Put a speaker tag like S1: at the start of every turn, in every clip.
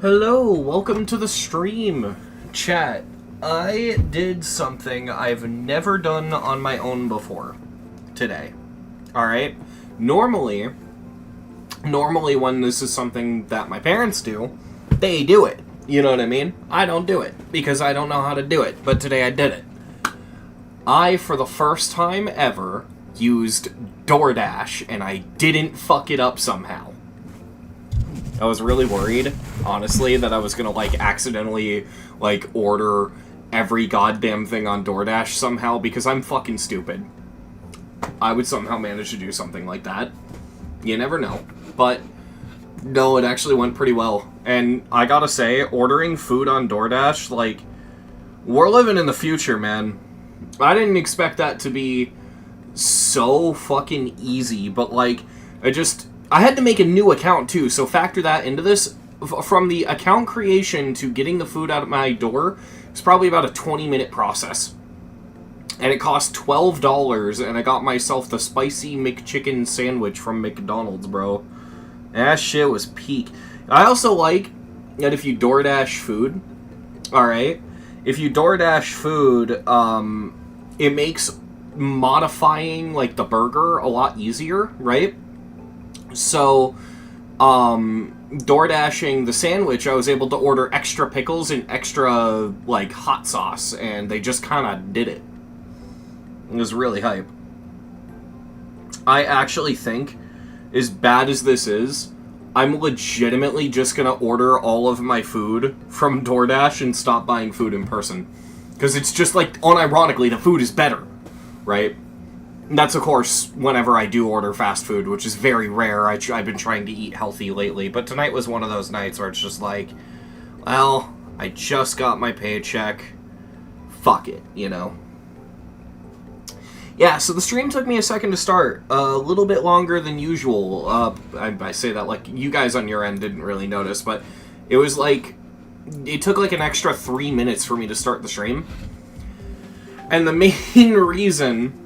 S1: Hello, welcome to the stream. Chat, I did something I've never done on my own before today. Alright? Normally when this is something that my parents do, they do it. You know what I mean? I don't do it, because I don't know how to do it, but today I did it. I, for the first time ever, used DoorDash, and I didn't fuck it up somehow. I was really worried, honestly, that I was gonna, accidentally, order every goddamn thing on DoorDash somehow, because I'm fucking stupid. I would somehow manage to do something like that. You never know. But, no, it actually went pretty well. And I gotta say, ordering food on DoorDash, we're living in the future, man. I didn't expect that to be so fucking easy, but, I had to make a new account, too, so factor that into this. From the account creation to getting the food out of my door, it's probably about a 20-minute process. And it cost $12, and I got myself the spicy McChicken sandwich from McDonald's, bro. That shit was peak. I also like that if you DoorDash food, alright, if you DoorDash food, it makes modifying, the burger a lot easier, right? So, DoorDashing the sandwich, I was able to order extra pickles and extra, hot sauce, and they just kind of did it. It was really hype. I actually think, as bad as this is, I'm legitimately just gonna order all of my food from DoorDash and stop buying food in person. Because it's just, unironically, the food is better, right? And that's, of course, whenever I do order fast food, which is very rare. I've been trying to eat healthy lately, but tonight was one of those nights where it's just well, I just got my paycheck. Fuck it, you know? Yeah, so the stream took me a second to start. A little bit longer than usual. I say that you guys on your end didn't really notice, but it was it took an extra 3 minutes for me to start the stream. And the main reason...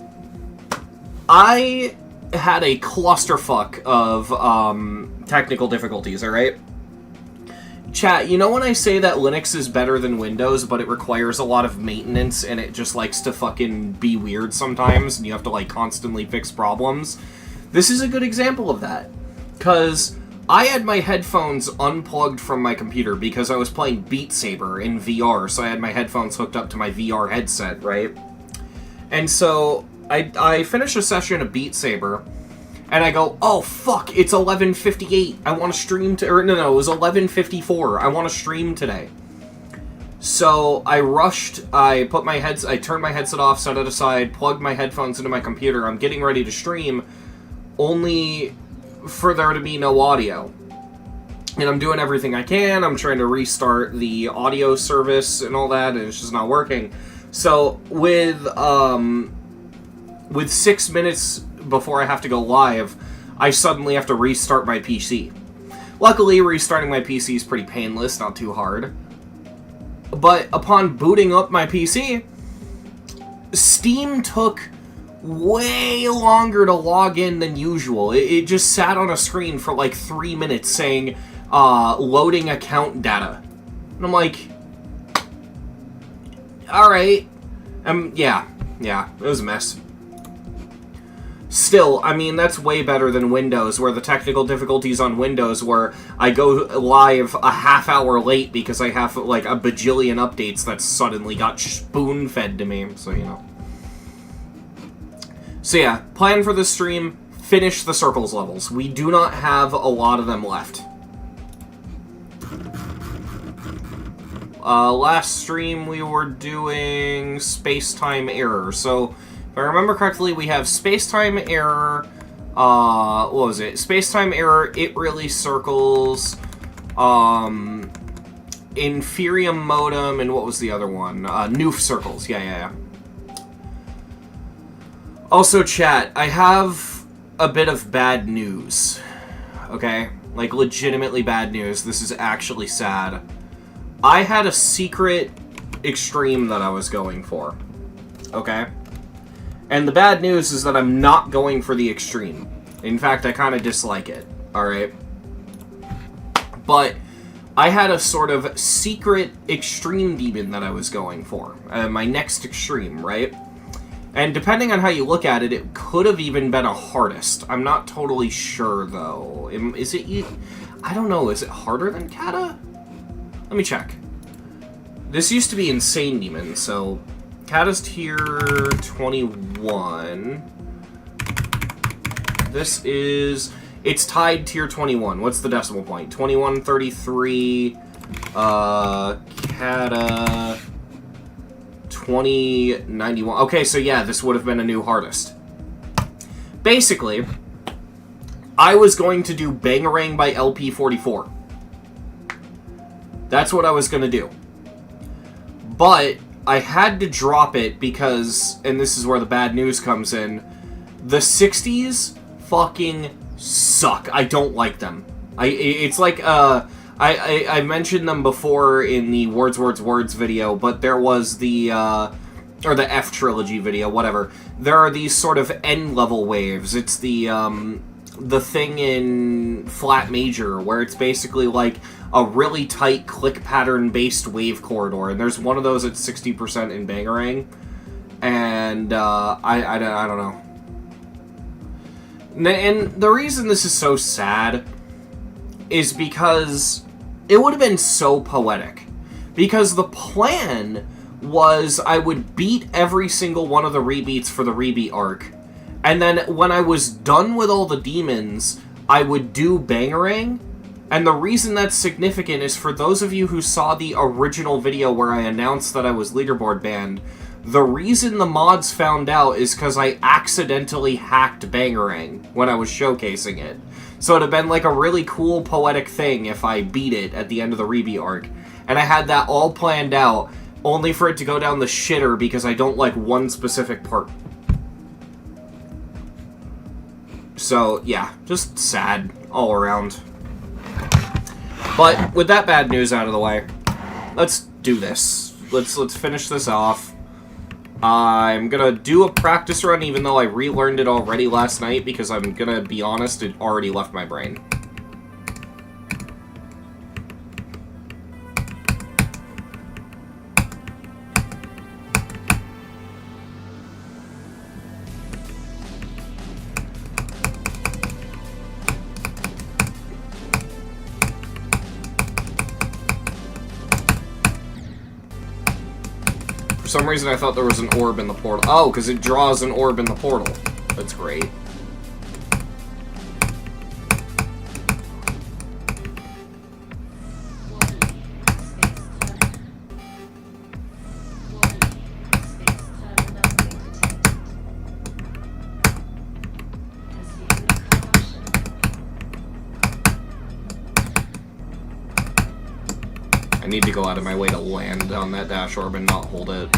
S1: I had a clusterfuck of technical difficulties, alright? Chat, you know when I say that Linux is better than Windows, but it requires a lot of maintenance and it just likes to fucking be weird sometimes, and you have to constantly fix problems? This is a good example of that. Because I had my headphones unplugged from my computer because I was playing Beat Saber in VR, so I had my headphones hooked up to my VR headset, right? And so... I finished a session of Beat Saber, and I go, oh, fuck, it's 11:58, I want to stream it was 11:54, I want to stream today. So, I rushed, I turned my headset off, set it aside, plugged my headphones into my computer, I'm getting ready to stream, only for there to be no audio. And I'm doing everything I can, I'm trying to restart the audio service and all that, and it's just not working. So, with 6 minutes before I have to go live, I suddenly have to restart my PC. Luckily, restarting my PC is pretty painless, not too hard. But upon booting up my PC, Steam took way longer to log in than usual. It just sat on a screen for 3 minutes saying, loading account data. And I'm like, alright. Yeah, it was a mess. Still, I mean, that's way better than Windows, where the technical difficulties on Windows where I go live a half hour late because I have, a bajillion updates that suddenly got spoon-fed to me, so, you know. So, yeah, plan for this stream, finish the Circles levels. We do not have a lot of them left. Last stream we were doing Space-Time Error, so... If I remember correctly, we have Space-Time Error, what was it? Space-Time Error, It Really Circles, Inferium Modem, and what was the other one? Noof Circles, yeah. Also, chat, I have a bit of bad news, okay? Legitimately bad news. This is actually sad. I had a secret extreme that I was going for, okay? And the bad news is that I'm not going for the extreme. In fact, I kind of dislike it, alright? But I had a sort of secret extreme demon that I was going for. My next extreme, right? And depending on how you look at it, it could have even been a hardest. I'm not totally sure, though. Is it... I don't know. Is it harder than Kata? Let me check. This used to be Insane Demon, so... Kata's tier 21. This is... It's tied tier 21. What's the decimal point? 2133. Kata... 2091. Okay, so yeah, this would have been a new hardest. Basically, I was going to do Bangarang by LP44. That's what I was going to do. But I had to drop it because, and this is where the bad news comes in, the 60s fucking suck. I don't like them. It's like, I mentioned them before in the Words video, but there was the, or the F Trilogy video, whatever. There are these sort of end-level waves. It's the thing in Flat Major, where it's basically like a really tight click pattern-based wave corridor, and there's one of those at 60% in Bangarang, and, I don't know. And the reason this is so sad is because it would have been so poetic. Because the plan was I would beat every single one of the rebeats for the Rebeat arc. And then when I was done with all the demons, I would do Bangarang. And the reason that's significant is for those of you who saw the original video where I announced that I was leaderboard banned, the reason the mods found out is because I accidentally hacked Bangarang when I was showcasing it. So it'd have been like a really cool poetic thing if I beat it at the end of the Rebeat arc. And I had that all planned out, only for it to go down the shitter because I don't like one specific part. So, yeah, just sad all around. But with that bad news out of the way, let's do this. Let's finish this off. I'm gonna do a practice run even though I relearned it already last night because I'm gonna be honest, it already left my brain. For some reason I thought there was an orb in the portal. Oh, because it draws an orb in the portal. That's great. I need to go out of my way to land on that dash orb and not hold it.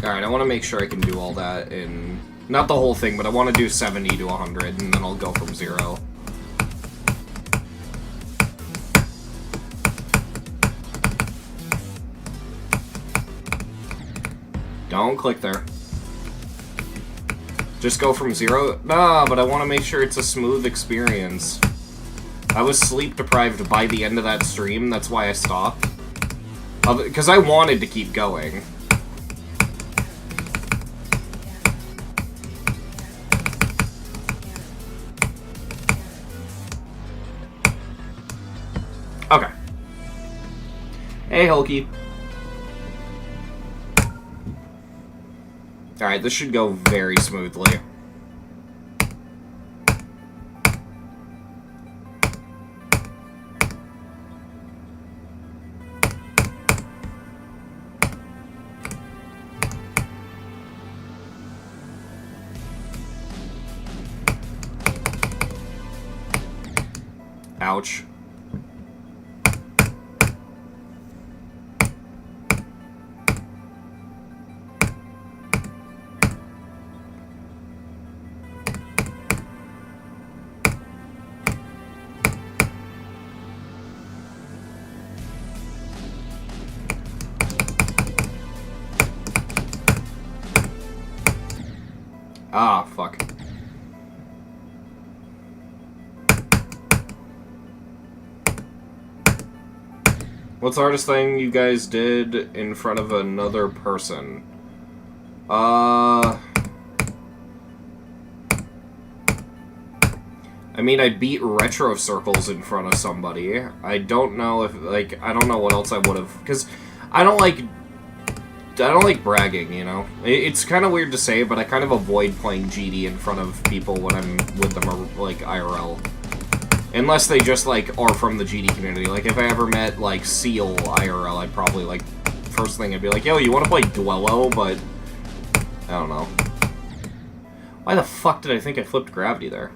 S1: Alright, I want to make sure I can do all that in... Not the whole thing, but I want to do 70 to 100, and then I'll go from 0. Don't click there. Just go from 0? Nah, but I want to make sure it's a smooth experience. I was sleep deprived by the end of that stream, that's why I stopped. Because I wanted to keep going. Okay. Hey, Hulky. Alright, this should go very smoothly. Ouch. Ah, fuck. What's the hardest thing you guys did in front of another person? I mean, I beat retro circles in front of somebody. I don't know if, like, I don't know what else I would have, because I don't like bragging, you know? It's kind of weird to say, but I kind of avoid playing GD in front of people when I'm with them, or, like, IRL. Unless they just, like, are from the GD community. Like, if I ever met, like, Seal IRL, I'd probably, like, first thing I'd be like, yo, you want to play Duello? But, I don't know. Why the fuck did I think I flipped gravity there?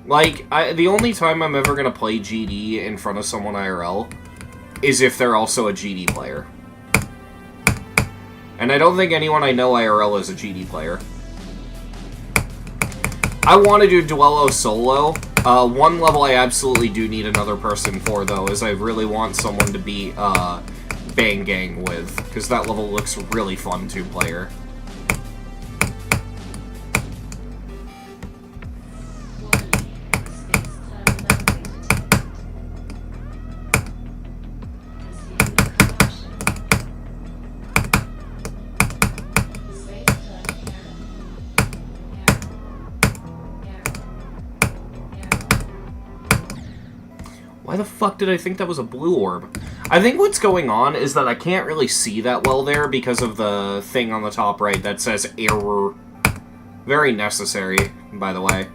S1: Like, the only time I'm ever gonna play GD in front of someone IRL is if they're also a GD player. And I don't think anyone I know IRL is a GD player. I want to do Duello solo. One level I absolutely do need another person for, though, is I really want someone to beat Bang Gang with, because that level looks really fun two-player. Why the fuck did I think that was a blue orb? I think what's going on is that I can't really see that well there because of the thing on the top right that says error. Very necessary, by the way.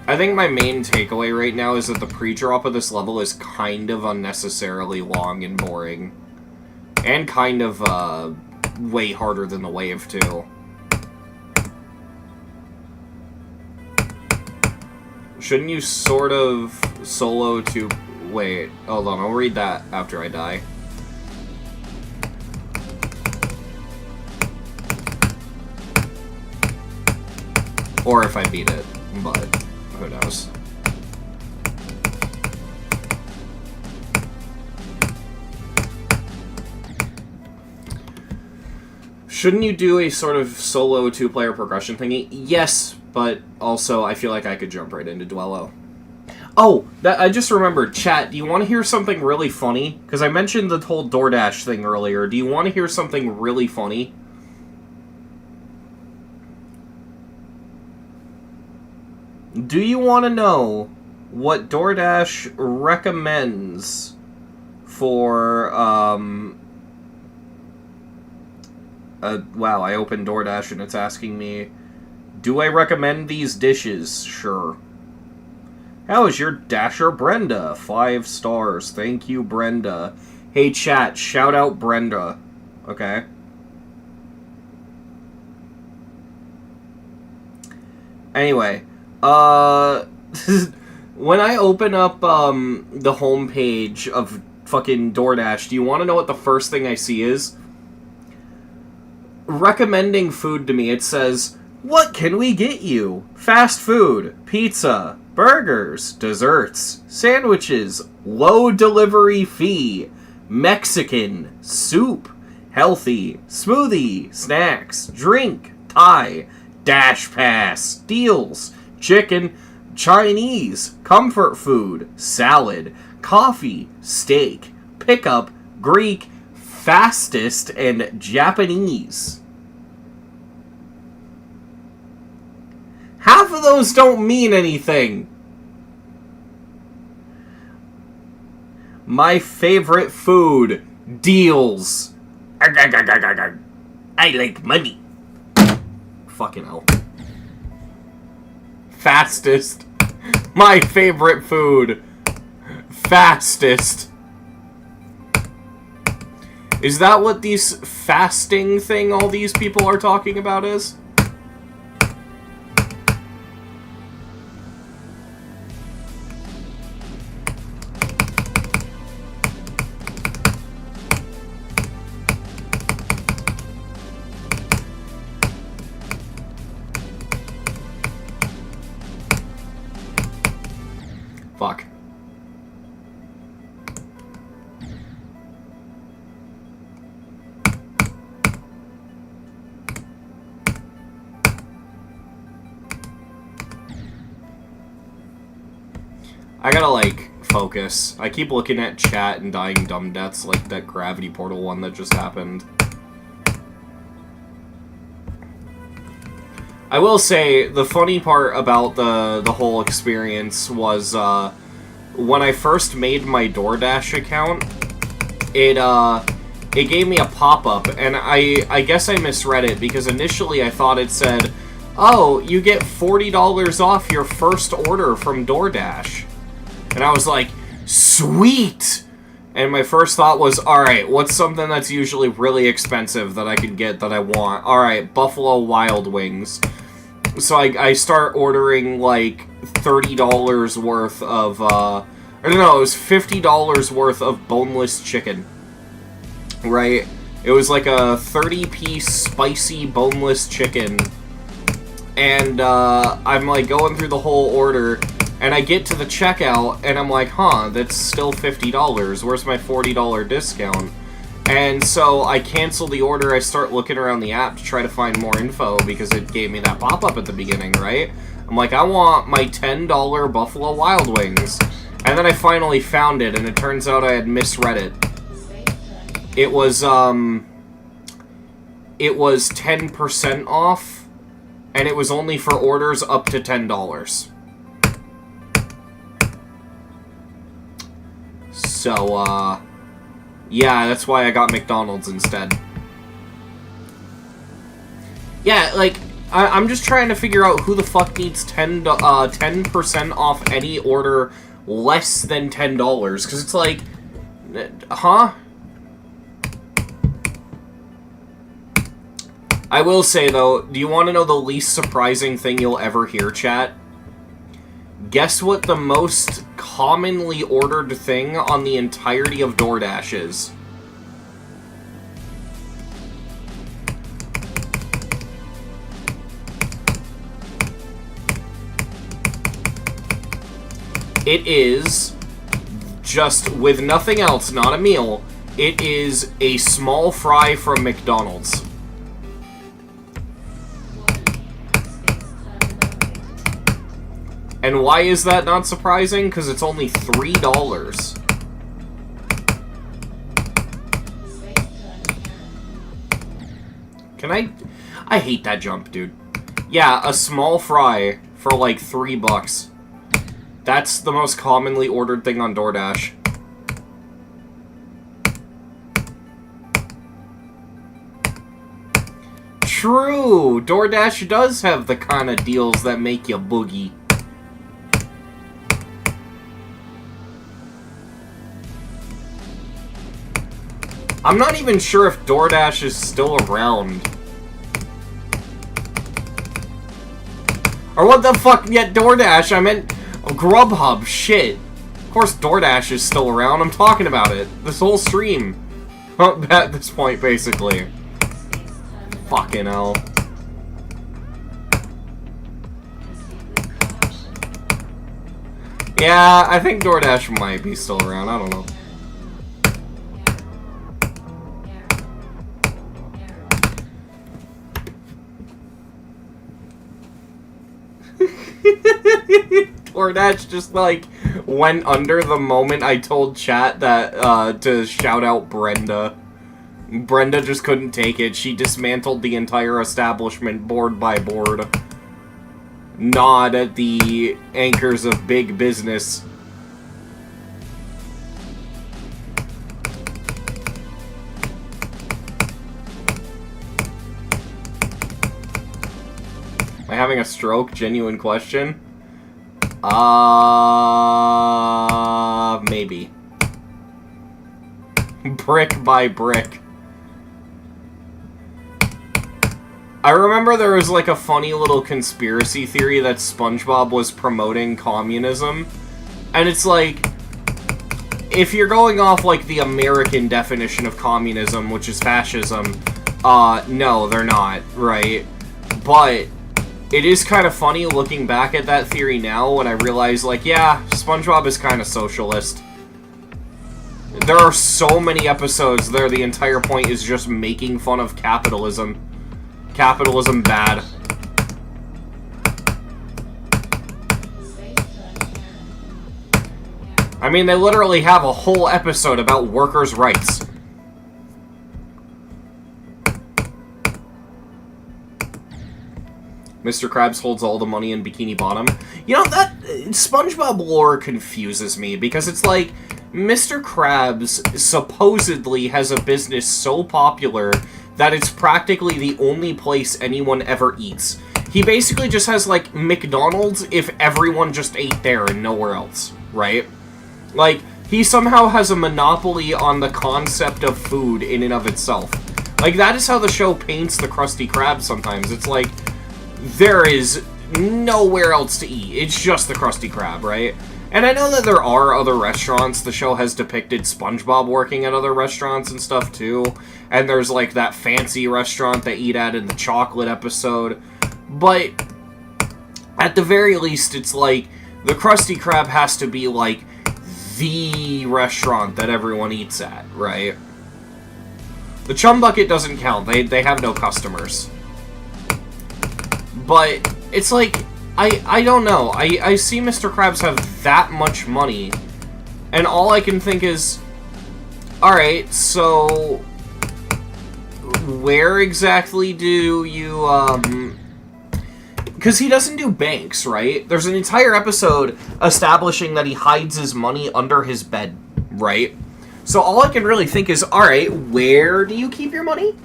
S1: I think my main takeaway right now is that the pre-drop of this level is kind of unnecessarily long and boring. And kind of, way harder than the wave, too. Shouldn't you sort of solo to... Wait, hold on, I'll read that after I die. Or if I beat it, but who knows. Shouldn't you do a sort of solo two-player progression thingy? Yes, but also I feel like I could jump right into Duello. Oh, I just remembered. Chat, do you want to hear something really funny? Because I mentioned the whole DoorDash thing earlier. Do you want to hear something really funny? Do you want to know what DoorDash recommends for, wow, I opened DoorDash and it's asking me, do I recommend these dishes? Sure. How is your Dasher Brenda? 5 stars. Thank you, Brenda. Hey, chat, shout out Brenda. Okay. Anyway, when I open up, the homepage of fucking DoorDash, do you want to know what the first thing I see is? Recommending food to me. It says, what can we get you? Fast food, pizza, burgers, desserts, sandwiches, low delivery fee, Mexican, soup, healthy, smoothie, snacks, drink, Thai, Dash Pass, deals, chicken, Chinese, comfort food, salad, coffee, steak, pickup, Greek, fastest, and Japanese. Half of those don't mean anything. My favorite food. Deals. I like money. Fucking hell. Fastest. My favorite food. Fastest. Is that what these fasting thing all these people are talking about is? Fuck. I gotta, like, focus. I keep looking at chat and dying dumb deaths like that gravity portal one that just happened. I will say, the funny part about the whole experience was, when I first made my DoorDash account, it gave me a pop-up, and I guess I misread it, because initially I thought it said, oh, you get $40 off your first order from DoorDash. And I was like, sweet! And my first thought was, alright, what's something that's usually really expensive that I could get that I want? Alright, Buffalo Wild Wings. So I start ordering, like, $30 worth of, I don't know, it was $50 worth of boneless chicken. Right? It was like a 30-piece spicy boneless chicken. And, I'm, like, going through the whole order, and I get to the checkout, and I'm like, huh, that's still $50. Where's my $40 discount? And so I cancel the order, I start looking around the app to try to find more info, because it gave me that pop-up at the beginning, right? I'm like, I want my $10 Buffalo Wild Wings. And then I finally found it, and it turns out I had misread it. It was 10% off, and it was only for orders up to $10. So, yeah, that's why I got McDonald's instead. Yeah, like, I'm just trying to figure out who the fuck needs 10% off any order less than $10, because it's like, huh? I will say, though, do you want to know the least surprising thing you'll ever hear, chat? Guess what the most commonly ordered thing on the entirety of DoorDash is? It is, just with nothing else, not a meal, it is a small fry from McDonald's. And why is that not surprising? Because it's only $3. Can I hate that jump, dude. Yeah, a small fry for like $3. That's the most commonly ordered thing on DoorDash. True! DoorDash does have the kind of deals that make you boogie. I'm not even sure if DoorDash is still around. Or what the fuck? Yeah, DoorDash, I meant Grubhub, shit. Of course DoorDash is still around, I'm talking about it. This whole stream. At this point, basically. Fucking hell. Yeah, I think DoorDash might be still around, I don't know. DoorDash just, like, went under the moment I told chat that, to shout out Brenda. Brenda just couldn't take it. She dismantled the entire establishment board by board. Nod at the anchors of big business. having a stroke? Genuine question. Maybe. Brick by brick. I remember there was like a funny little conspiracy theory that SpongeBob was promoting communism. And it's like, if you're going off like the American definition of communism, which is fascism, no, they're not, right? But it is kind of funny looking back at that theory now when I realize, like, yeah, SpongeBob is kind of socialist. There are so many episodes there the entire point is just making fun of capitalism. Capitalism bad. I mean, they literally have a whole episode about workers' rights. Mr. Krabs holds all the money in Bikini Bottom. You know, that SpongeBob lore confuses me, because it's like, Mr. Krabs supposedly has a business so popular that it's practically the only place anyone ever eats. He basically just has, like, McDonald's if everyone just ate there and nowhere else, right? Like, he somehow has a monopoly on the concept of food in and of itself. Like, that is how the show paints the Krusty Krab sometimes. It's like, there is nowhere else to eat. It's just the Krusty Krab, right? And I know that there are other restaurants. The show has depicted SpongeBob working at other restaurants and stuff, too. And there's, like, that fancy restaurant they eat at in the chocolate episode. But, at the very least, it's like, the Krusty Krab has to be, like, the restaurant that everyone eats at, right? The Chum Bucket doesn't count. They have no customers. But, it's like, I don't know. I see Mr. Krabs have that much money, and all I can think is, alright, so, where exactly do you, because he doesn't do banks, right? There's an entire episode establishing that he hides his money under his bed, right? So all I can really think is, alright, where do you keep your money?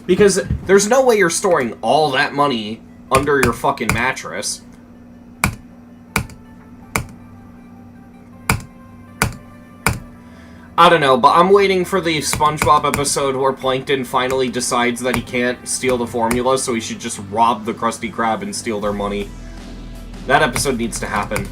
S1: Because there's no way you're storing all that money under your fucking mattress. I don't know, but I'm waiting for the SpongeBob episode where Plankton finally decides that he can't steal the formula, so he should just rob the Krusty Krab and steal their money. That episode needs to happen.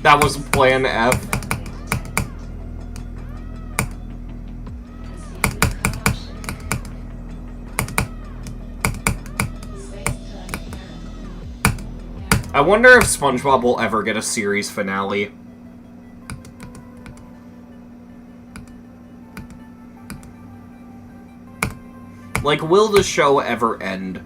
S1: That was Plan F. I wonder if SpongeBob will ever get a series finale. Like, will the show ever end?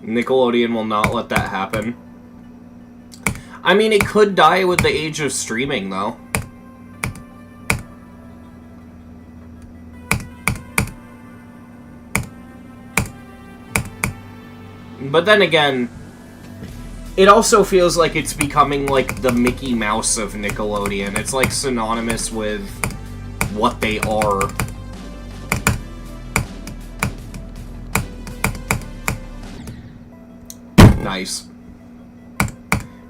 S1: Nickelodeon will not let that happen. I mean, it could die with the age of streaming, though. But then again, it also feels like it's becoming like the Mickey Mouse of Nickelodeon. It's like synonymous with what they are. Nice.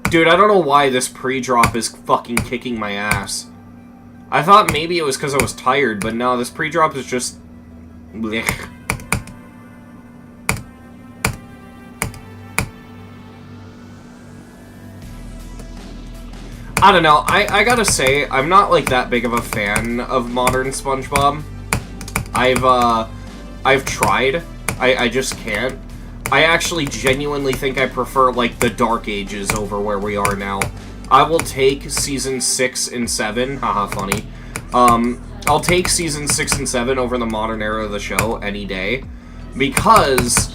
S1: Dude, I don't know why this pre-drop is fucking kicking my ass. I thought maybe it was because I was tired, but no, this pre-drop is just... blech. I don't know, I gotta say, I'm not like that big of a fan of modern SpongeBob. I've tried. I just can't. I actually genuinely think I prefer, like, the Dark Ages over where we are now. I will take Season 6 and 7, haha, funny. I'll take Season 6 and 7 over the modern era of the show any day. Because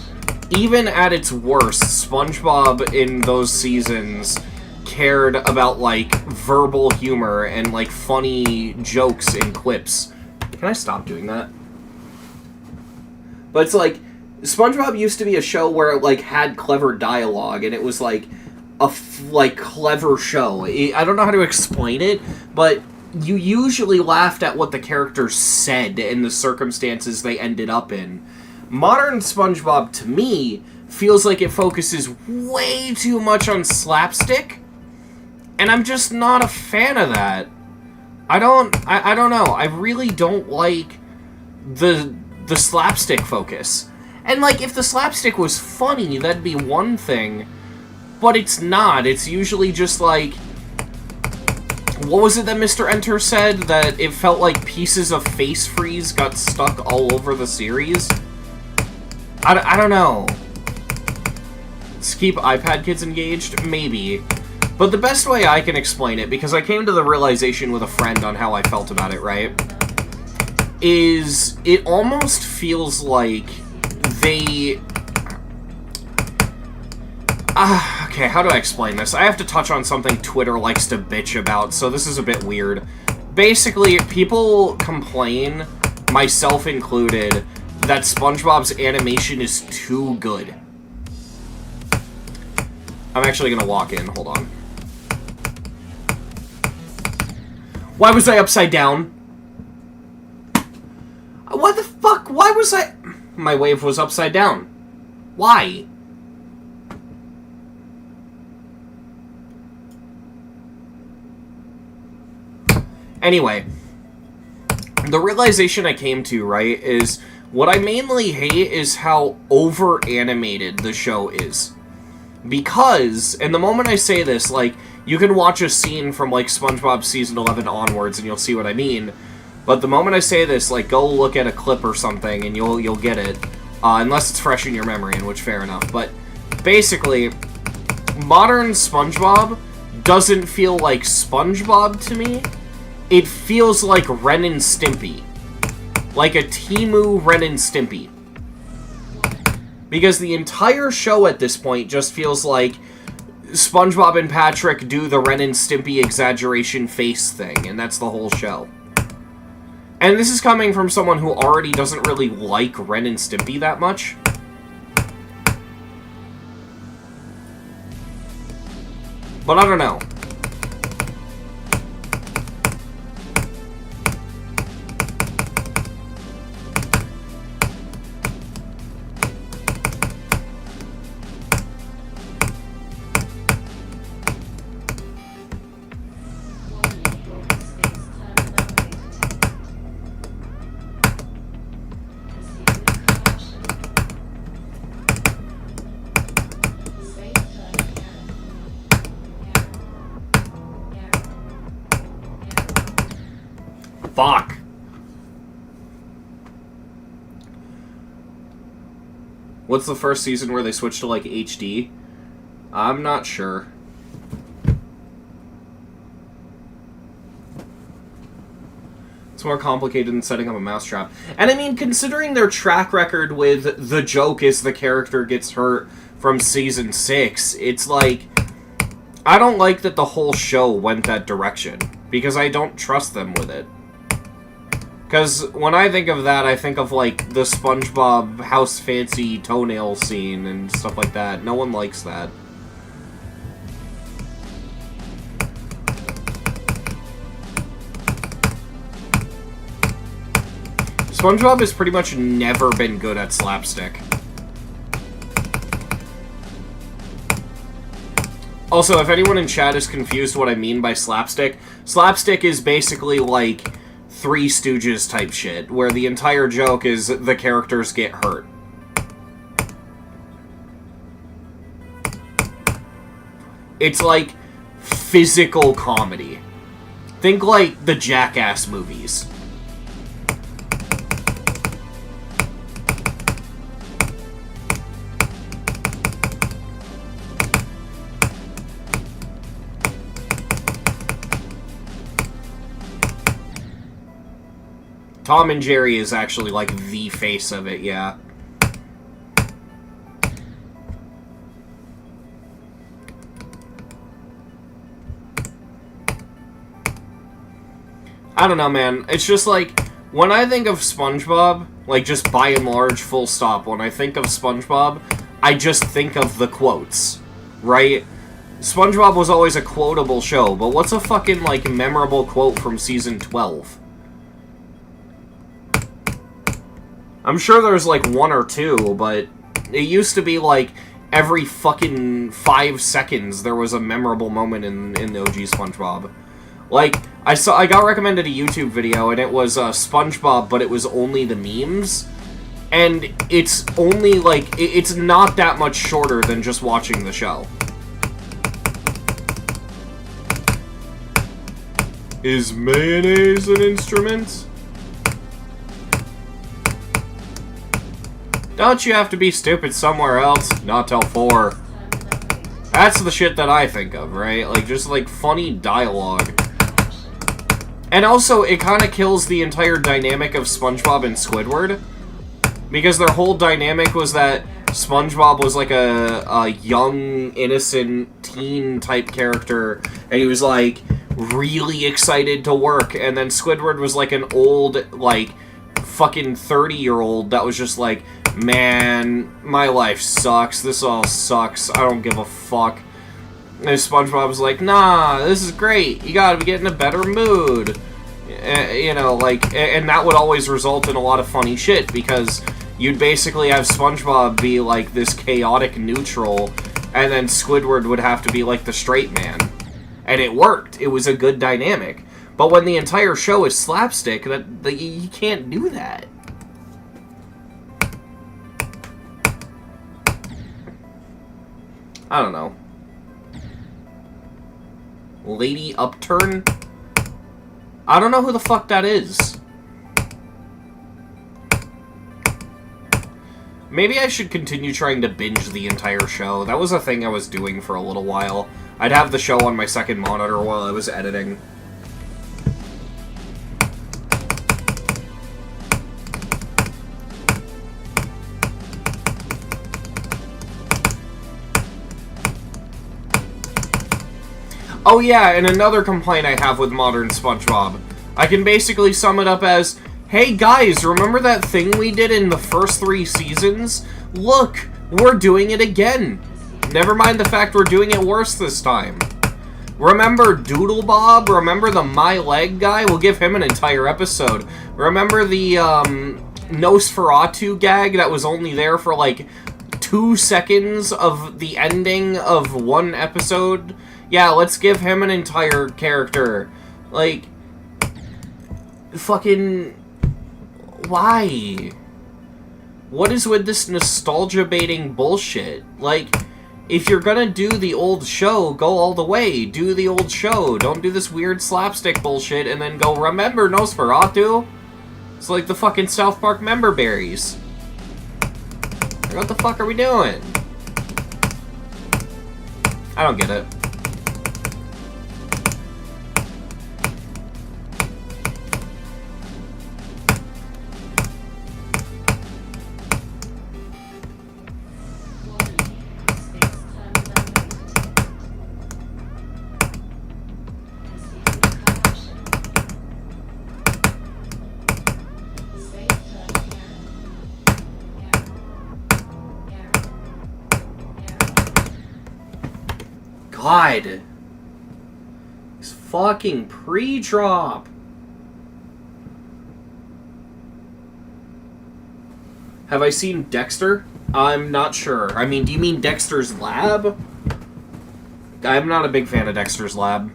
S1: even at its worst, SpongeBob in those seasons cared about, like, verbal humor and, like, funny jokes and quips. Can I stop doing that? But it's like, SpongeBob used to be a show where it, like, had clever dialogue, and it was, like, clever show. I don't know how to explain it, but you usually laughed at what the characters said and the circumstances they ended up in. Modern SpongeBob, to me, feels like it focuses way too much on slapstick, and I'm just not a fan of that. I don't know. I really don't like the slapstick focus. And, like, if the slapstick was funny, that'd be one thing, but it's not. It's usually just, like, what was it that Mr. Enter said? That it felt like pieces of face freeze got stuck all over the series? I don't know. Let's keep iPad kids engaged? Maybe. But the best way I can explain it, because I came to the realization with a friend on how I felt about it, right? Is it almost feels like they... okay, how do I explain this? I have to touch on something Twitter likes to bitch about, so this is a bit weird. Basically, people complain, myself included, that SpongeBob's animation is too good. I'm actually gonna walk in, hold on. Why was I upside down? What the fuck? Why was I... My wave was upside down. Why? Anyway, the realization I came to, right, is what I mainly hate is how over-animated the show is. Because, and the moment I say this, like, you can watch a scene from, like, SpongeBob Season 11 onwards and you'll see what I mean. But the moment I say this, like, go look at a clip or something and you'll get it. Unless it's fresh in your memory, in which, fair enough. But, basically, modern SpongeBob doesn't feel like SpongeBob to me. It feels like Ren and Stimpy. Like a Temu Ren and Stimpy. Because the entire show at this point just feels like SpongeBob and Patrick do the Ren and Stimpy exaggeration face thing, and that's the whole show. And this is coming from someone who already doesn't really like Ren and Stimpy that much. But I don't know. Fuck. What's the first season where they switched to, like, HD? I'm not sure. It's more complicated than setting up a mousetrap. And I mean, considering their track record with the joke is the character gets hurt from season 6, it's like... I don't like that the whole show went that direction, because I don't trust them with it. Because when I think of that, I think of, like, the SpongeBob House Fancy toenail scene and stuff like that. No one likes that. SpongeBob has pretty much never been good at slapstick. Also, if anyone in chat is confused what I mean by slapstick, slapstick is basically, like... Three Stooges type shit, where the entire joke is the characters get hurt. It's like physical comedy. Think like the Jackass movies. Tom and Jerry is actually, like, the face of it, yeah. I don't know, man. It's just like, when I think of SpongeBob, like, just by and large, full stop, when I think of SpongeBob, I just think of the quotes, right? SpongeBob was always a quotable show, but what's a fucking, like, memorable quote from Season 12? I'm sure there's, like, one or two, but it used to be, like, every fucking 5 seconds there was a memorable moment in the OG SpongeBob. Like, I got recommended a YouTube video, and it was SpongeBob, but it was only the memes. And it's only, like, it's not that much shorter than just watching the show. Is mayonnaise an instrument? Don't you have to be stupid somewhere else? Not till 4. That's the shit that I think of, right? Like, just, like, funny dialogue. And also, it kind of kills the entire dynamic of SpongeBob and Squidward. Because their whole dynamic was that SpongeBob was, like, a young, innocent, teen-type character. And he was, like, really excited to work. And then Squidward was, like, an old, like, fucking 30-year-old that was just like, man, my life sucks. This all sucks. I don't give a fuck. And SpongeBob was like, nah, this is great. You gotta be getting a better mood. You know, like, and that would always result in a lot of funny shit, because you'd basically have SpongeBob be, like, this chaotic neutral, and then Squidward would have to be, like, the straight man. And it worked. It was a good dynamic. But when the entire show is slapstick, you can't do that. I don't know. Lady Upturn? I don't know who the fuck that is. Maybe I should continue trying to binge the entire show. That was a thing I was doing for a little while. I'd have the show on my second monitor while I was editing. Oh yeah, and another complaint I have with modern SpongeBob. I can basically sum it up as, hey guys, remember that thing we did in the first 3 seasons? Look, we're doing it again. Never mind the fact we're doing it worse this time. Remember Doodle Bob? Remember the My Leg guy? We'll give him an entire episode. Remember the Nosferatu gag that was only there for like 2 seconds of the ending of one episode? Yeah, let's give him an entire character. Like, fucking, why? What is with this nostalgia-baiting bullshit? Like, if you're gonna do the old show, go all the way. Do the old show. Don't do this weird slapstick bullshit and then go, remember Nosferatu? It's like the fucking South Park member berries. What the fuck are we doing? I don't get it. God. This fucking pre-drop. Have I seen Dexter? I'm not sure. I mean, do you mean Dexter's Lab? I'm not a big fan of Dexter's Lab.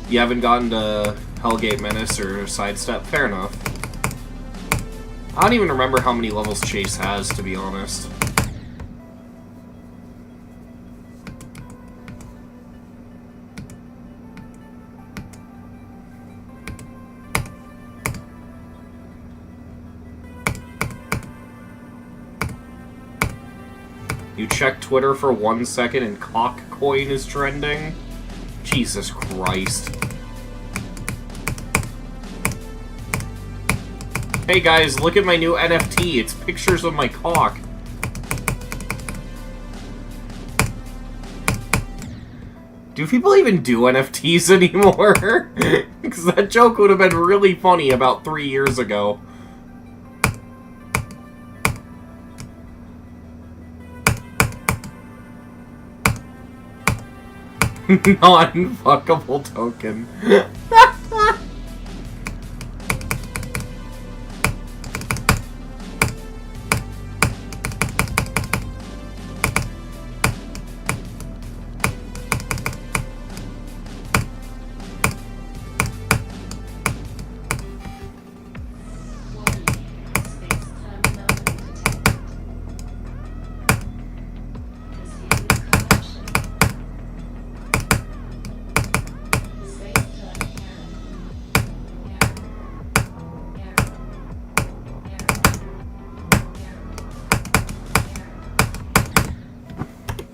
S1: You haven't gotten to Hellgate Menace or Sidestep? Fair enough. I don't even remember how many levels Chase has, to be honest. You check Twitter for 1 second and Cockcoin is trending? Jesus Christ. Hey guys, look at my new NFT. It's pictures of my cock. Do people even do NFTs anymore? Because that joke would have been really funny about 3 years ago. Non-fuckable token.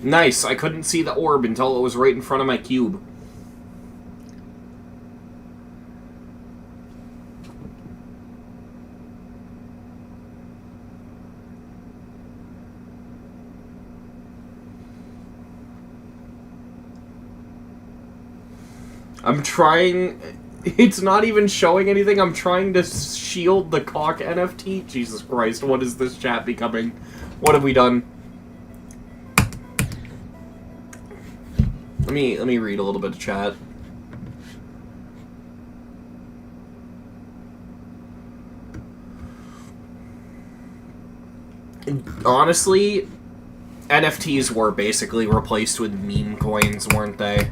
S1: Nice, I couldn't see the orb until it was right in front of my cube. I'm trying... It's not even showing anything. I'm trying to shield the cock NFT. Jesus Christ, what is this chat becoming? What have we done? Let me read a little bit of chat. Honestly, NFTs were basically replaced with meme coins, weren't they?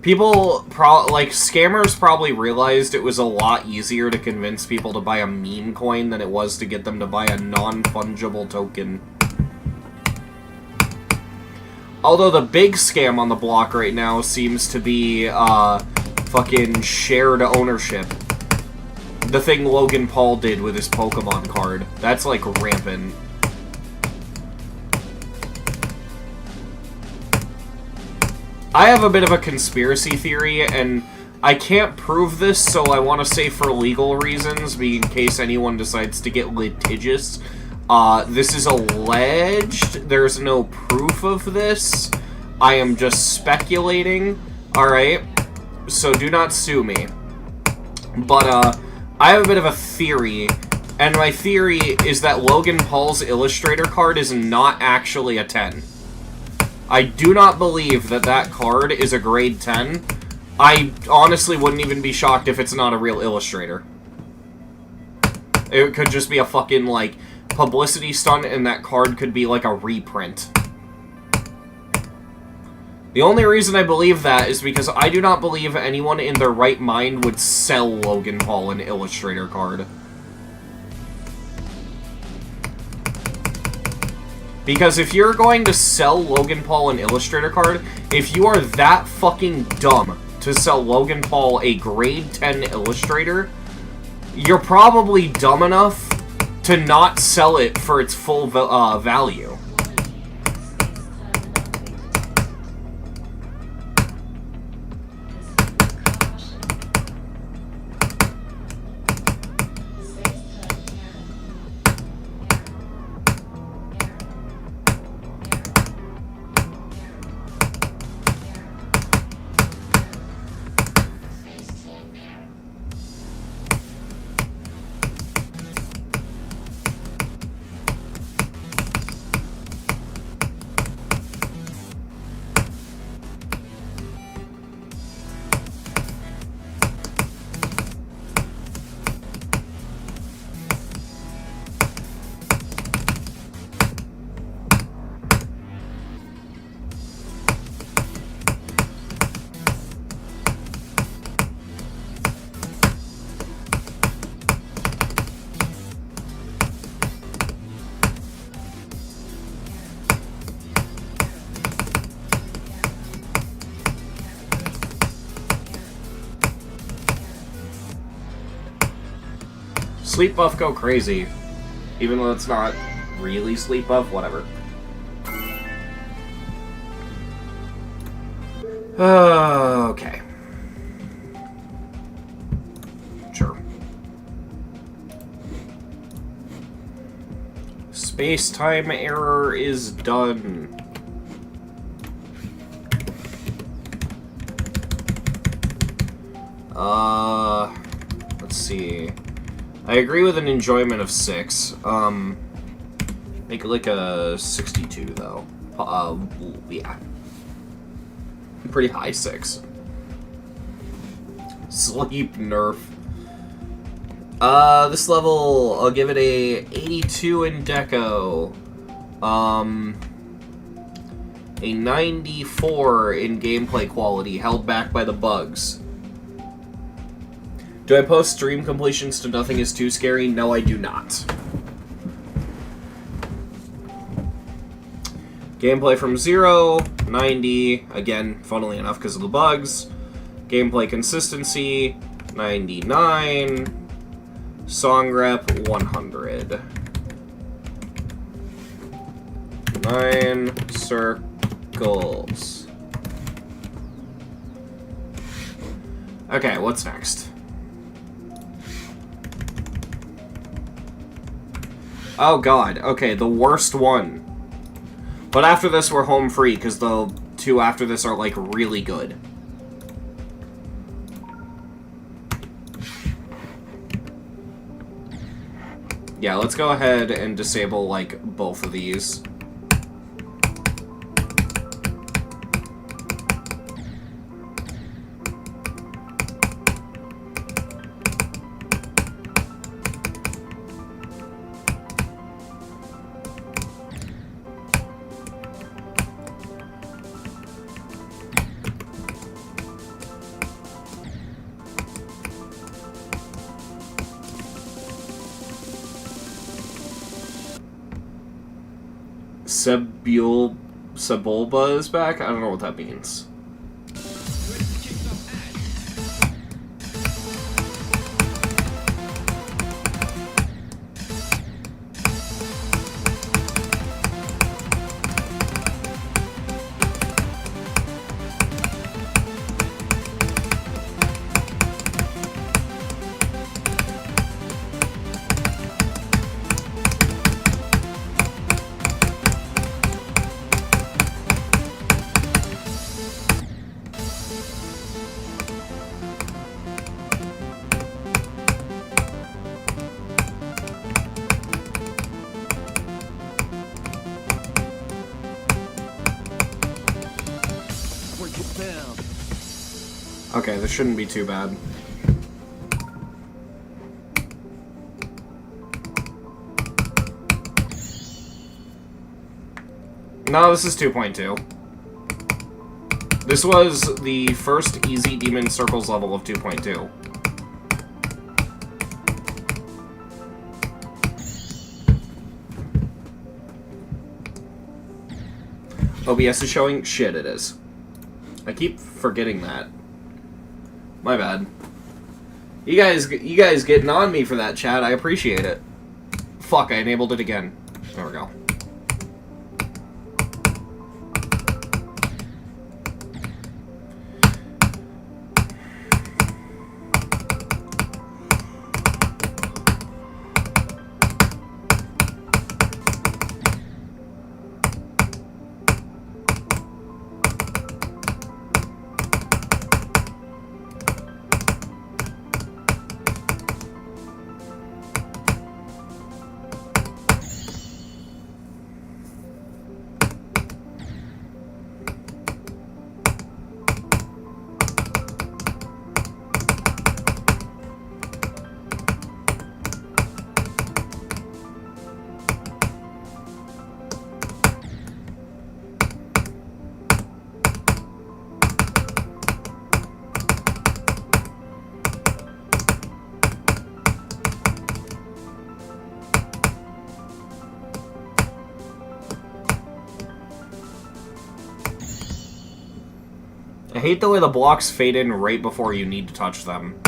S1: People, scammers probably realized it was a lot easier to convince people to buy a meme coin than it was to get them to buy a non-fungible token. Although the big scam on the block right now seems to be, fucking shared ownership. The thing Logan Paul did with his Pokemon card. That's, like, rampant. I have a bit of a conspiracy theory, and I can't prove this, so I want to say for legal reasons, in case anyone decides to get litigious. This is alleged. There's no proof of this. I am just speculating. Alright? So do not sue me. But, I have a bit of a theory. And my theory is that Logan Paul's Illustrator card is not actually a 10. I do not believe that that card is a grade 10. I honestly wouldn't even be shocked if it's not a real Illustrator. It could just be a fucking, like, publicity stunt, and that card could be like a reprint. The only reason I believe that is because I do not believe anyone in their right mind would sell Logan Paul an Illustrator card. Because if you're going to sell Logan Paul an Illustrator card, if you are that fucking dumb to sell Logan Paul a grade 10 Illustrator, you're probably dumb enough to not sell it for its full value. Sleep buff go crazy. Even though it's not really sleep buff, whatever. Okay. Sure. Space-time error is done. Let's see. I agree with an enjoyment of 6. Make it like a 62, though. Yeah. Pretty high 6. Sleep nerf. This level, I'll give it a 82 in deco. A 94 in gameplay quality, held back by the bugs. Do I post stream completions to Nothing Is Too Scary? No, I do not. Gameplay from 0, 90, again, funnily enough, because of the bugs. Gameplay consistency, 99. Song rep, 100. 9 circles. Okay, what's next? Oh god, okay, the worst one. But after this, we're home free, because the 2 after this are, like, really good. Yeah, let's go ahead and disable, like, both of these. Sebulba is back? I don't know what that means. Okay, this shouldn't be too bad. No, this is 2.2. This was the first easy Demon Circles level of 2.2. OBS is showing? Shit, it is. I keep forgetting that. My bad. You guys getting on me for that, chat. I appreciate it. Fuck, I enabled it again. There we go. I hate the way the blocks fade in right before you need to touch them.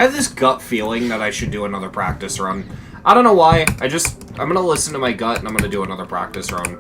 S1: I have this gut feeling that I should do another practice run. I don't know why. I'm gonna listen to my gut and I'm gonna do another practice run.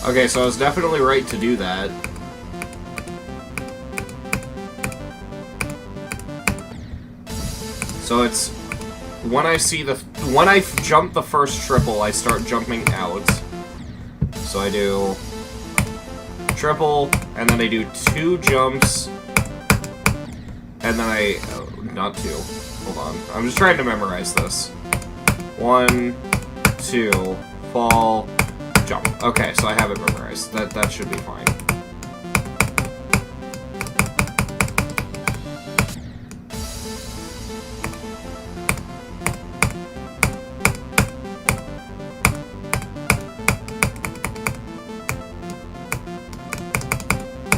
S1: Okay, so I was definitely right to do that. So it's when I jump the first triple, I start jumping out. So I do triple, and then I do 2 jumps, and then not 2. Hold on. I'm just trying to memorize this. 1, 2, fall, jump. Okay, so I have it memorized. That should be fine.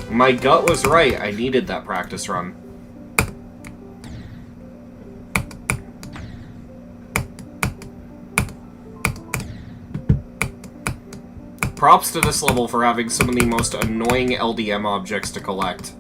S1: My gut was right. I needed that practice run. Props to this level for having some of the most annoying LDM objects to collect.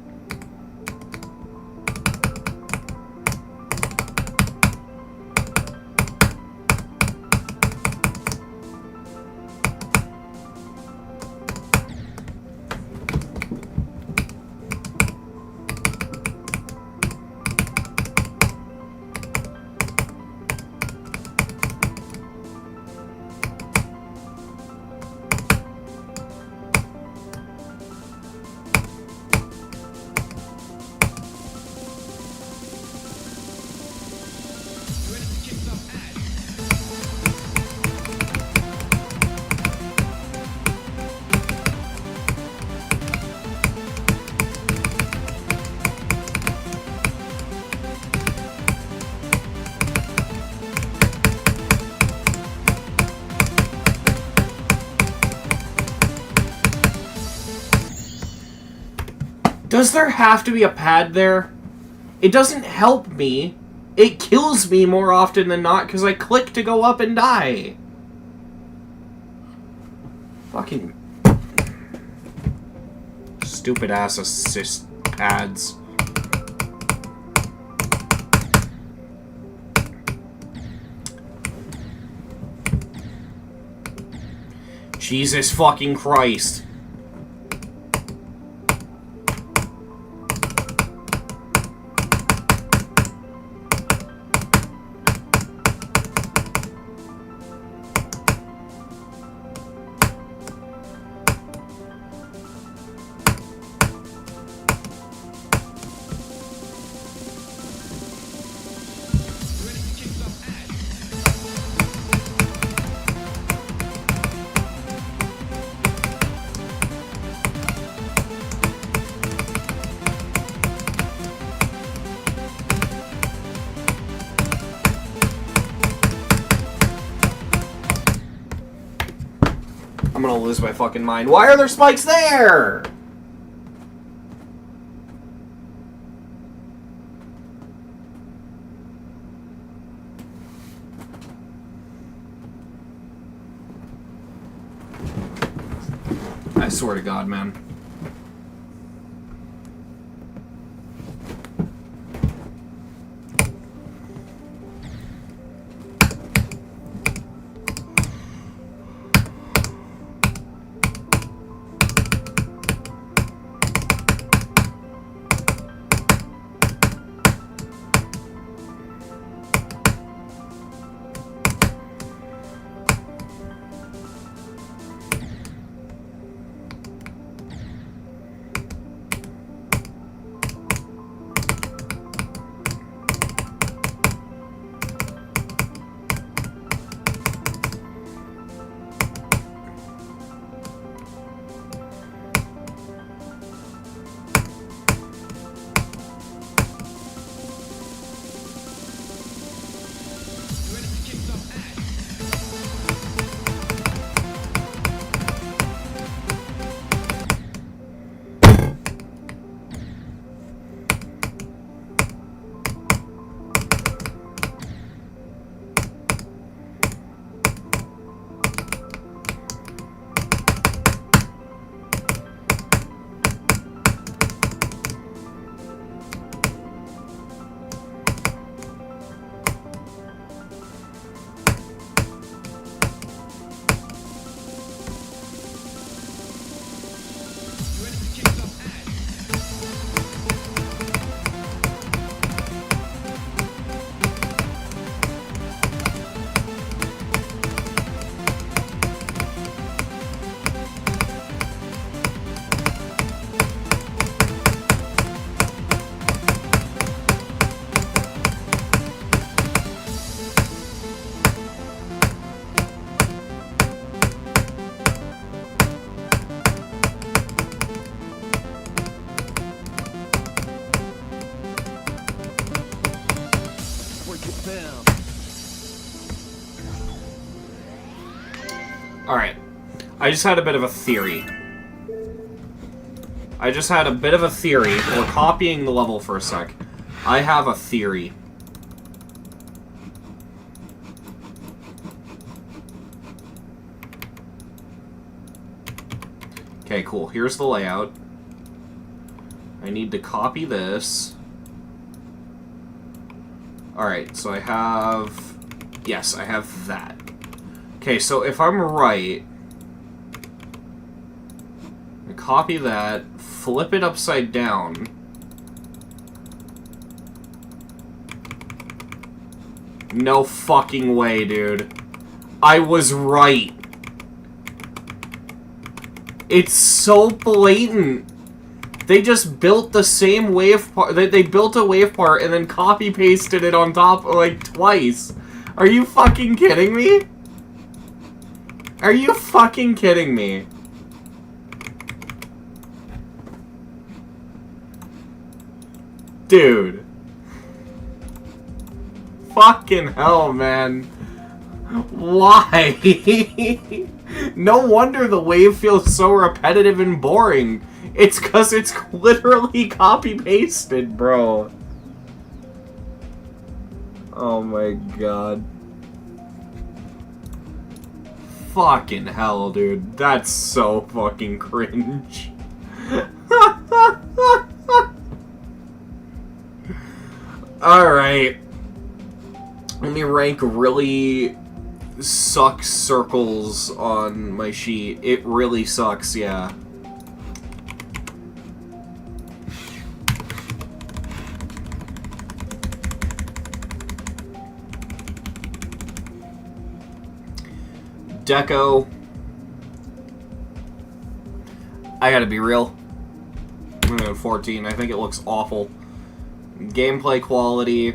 S1: Does there have to be a pad there? It doesn't help me. It kills me more often than not because I click to go up and die. Fucking stupid ass assist pads. Jesus fucking Christ. I'm gonna lose my fucking mind. Why are there spikes there? I swear to God, man. Alright. I just had a bit of a theory. We're copying the level for a sec. I have a theory. Okay, cool. Here's the layout. I need to copy this. Alright, so I have... Yes, I have that. Okay, so if I'm right... I copy that, flip it upside down. No fucking way, dude. I was right. It's so blatant. They just built the same wave part. They built a wave part and then copy pasted it on top like twice. Are you fucking kidding me? Are you fucking kidding me? Dude. Fucking hell, man. Why? No wonder the wave feels so repetitive and boring. It's because it's literally copy-pasted, bro. Oh my god. Fucking hell, dude. That's so fucking cringe. Alright. Let me rank really sucks circles on my sheet. It really sucks, yeah. Deco. I gotta be real. I'm gonna go 14. I think it looks awful. Gameplay quality.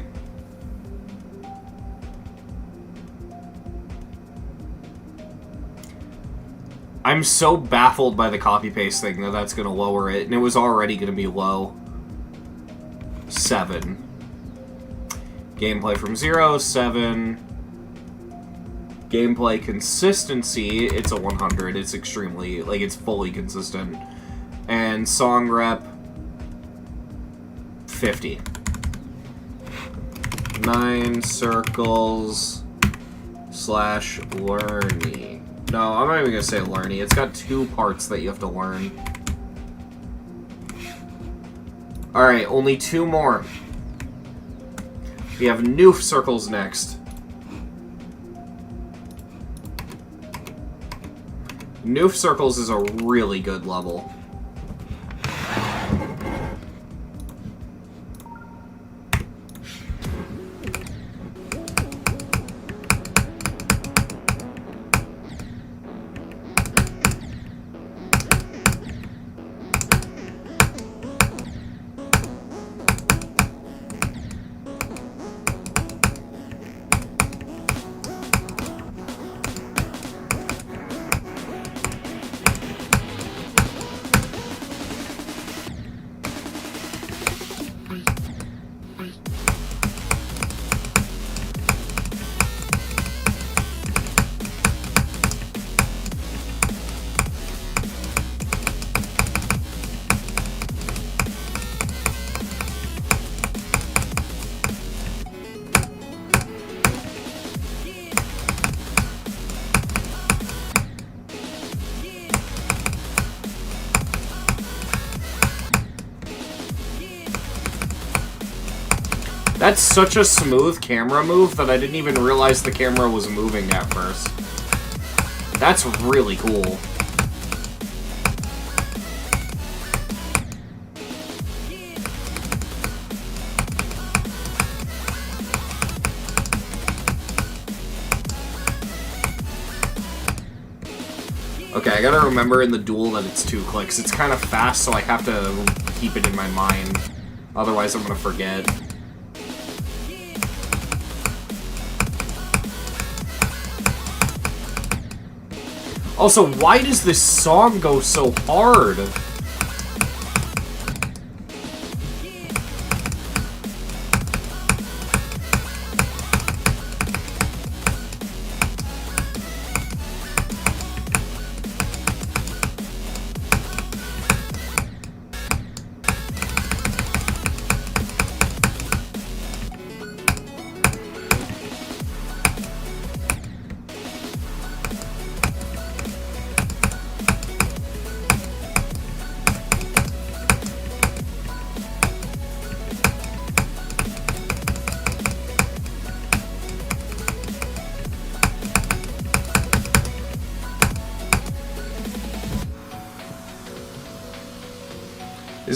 S1: I'm so baffled by the copy-paste thing that that's gonna lower it, and it was already gonna be low. 7. Gameplay from 0, 7. Gameplay consistency, it's a 100. It's extremely, like, it's fully consistent. And song rep, 50. 9 circles slash learny. No, I'm not even gonna say learny. It's got 2 parts that you have to learn. Alright, only 2 more. We have new circles next. Noof Circles is a really good level. That's such a smooth camera move that I didn't even realize the camera was moving at first. That's really cool. Okay, I gotta remember in the duel that it's 2 clicks. It's kind of fast, so I have to keep it in my mind. Otherwise, I'm gonna forget. Also, why does this song go so hard?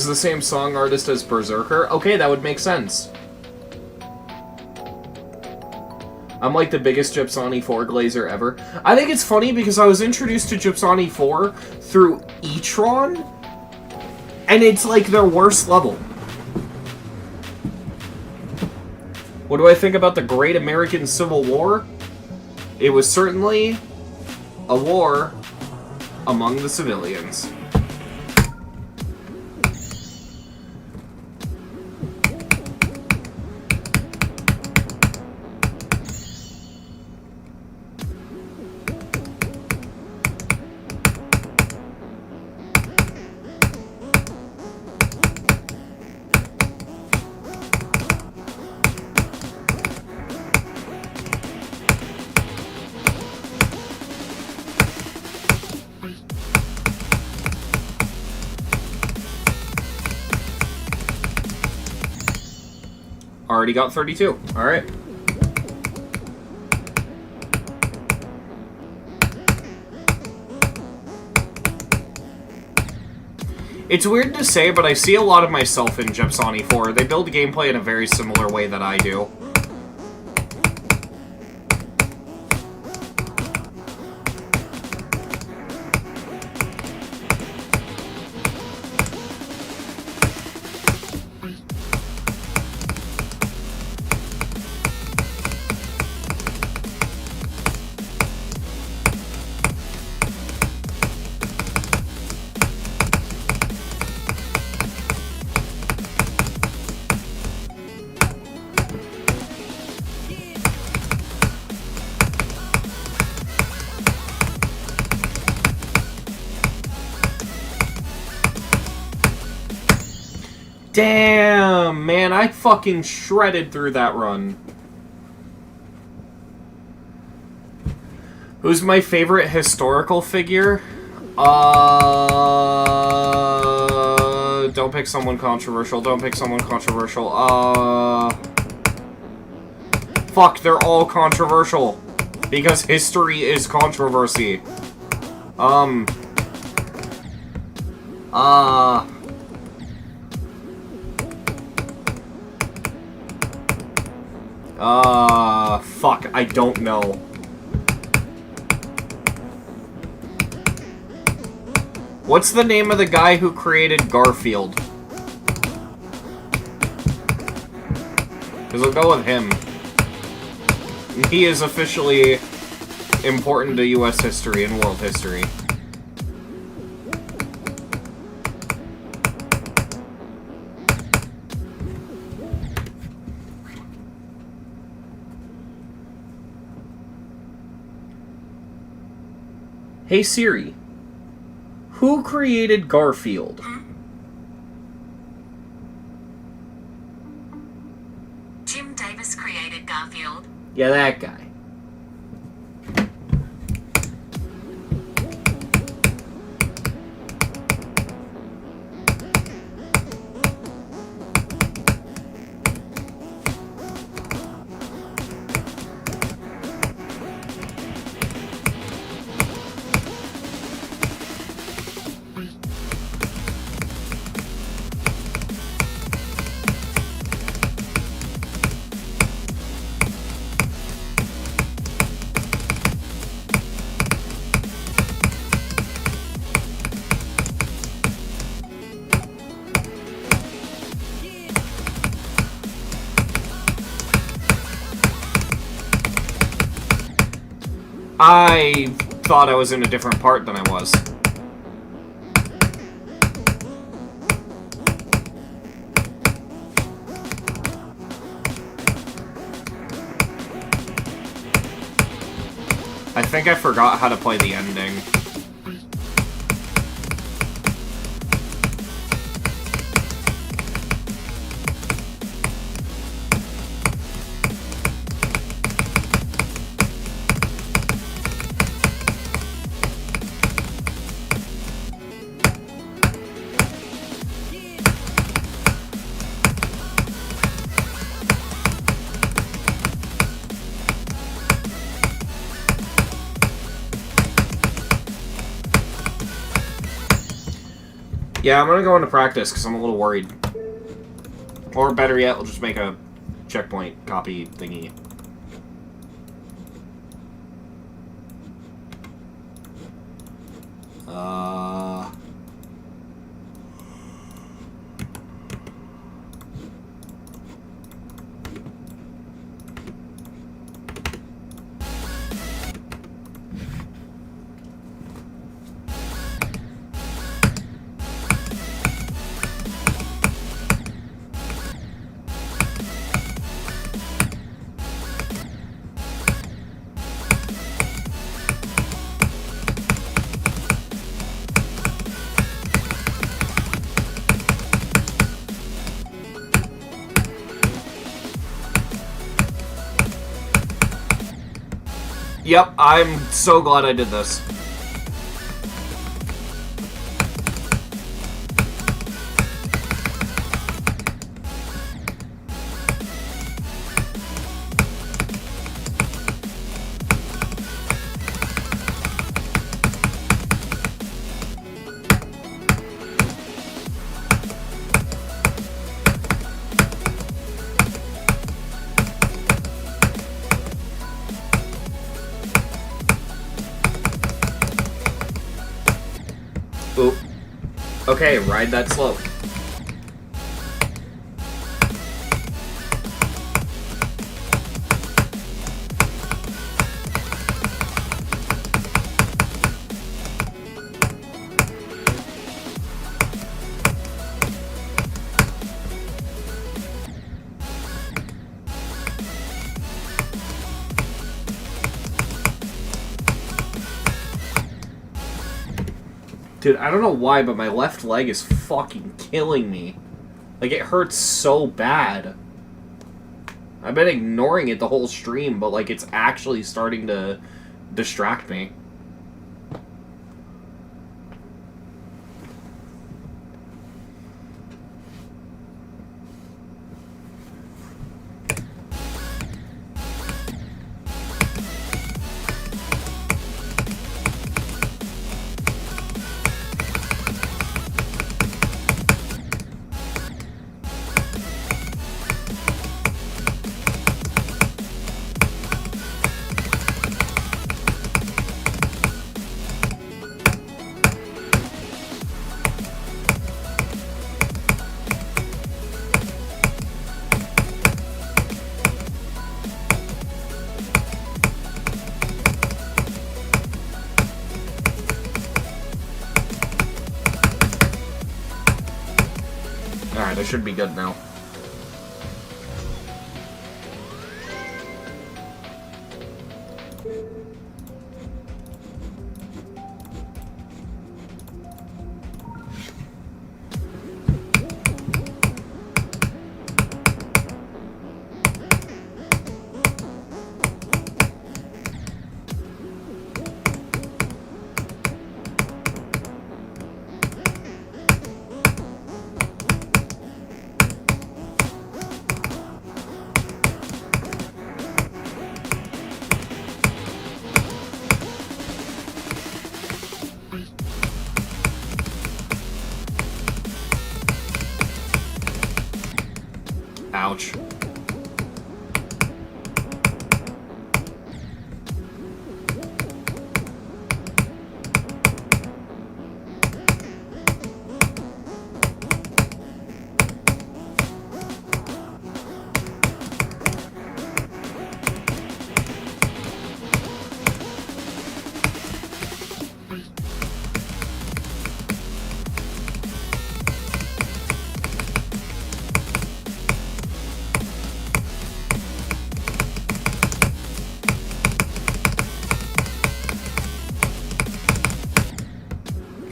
S1: is the same song artist as Berserker? Okay, that would make sense. I'm like the biggest Gypsony 4 glazer ever. I think it's funny because I was introduced to Gypsony 4 through E-Tron, and it's like their worst level. What do I think about the Great American Civil War? It was certainly a war among the civilians. Already got 32. Alright. It's weird to say, but I see a lot of myself in Gypsony 4. They build gameplay in a very similar way that I do. Damn, man, I fucking shredded through that run. Who's my favorite historical figure? Don't pick someone controversial. Don't pick someone controversial. Fuck, they're all controversial. Because history is controversy. Fuck, I don't know. What's the name of the guy who created Garfield? Because I'll go with him. He is officially important to US history and world history. Hey Siri, who created Garfield?
S2: Jim Davis created Garfield.
S1: Yeah, that guy. I thought I was in a different part than I was. I think I forgot how to play the ending. Yeah, I'm gonna go into practice because I'm a little worried. Or better yet, we'll just make a checkpoint copy thingy. Yep, I'm so glad I did this. Oop. Okay, ride that slope. Dude, I don't know why, but my left leg is fucking killing me. Like, it hurts so bad. I've been ignoring it the whole stream, but, like, it's actually starting to distract me. Alright, I should be good now. Ouch.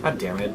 S1: God damn it.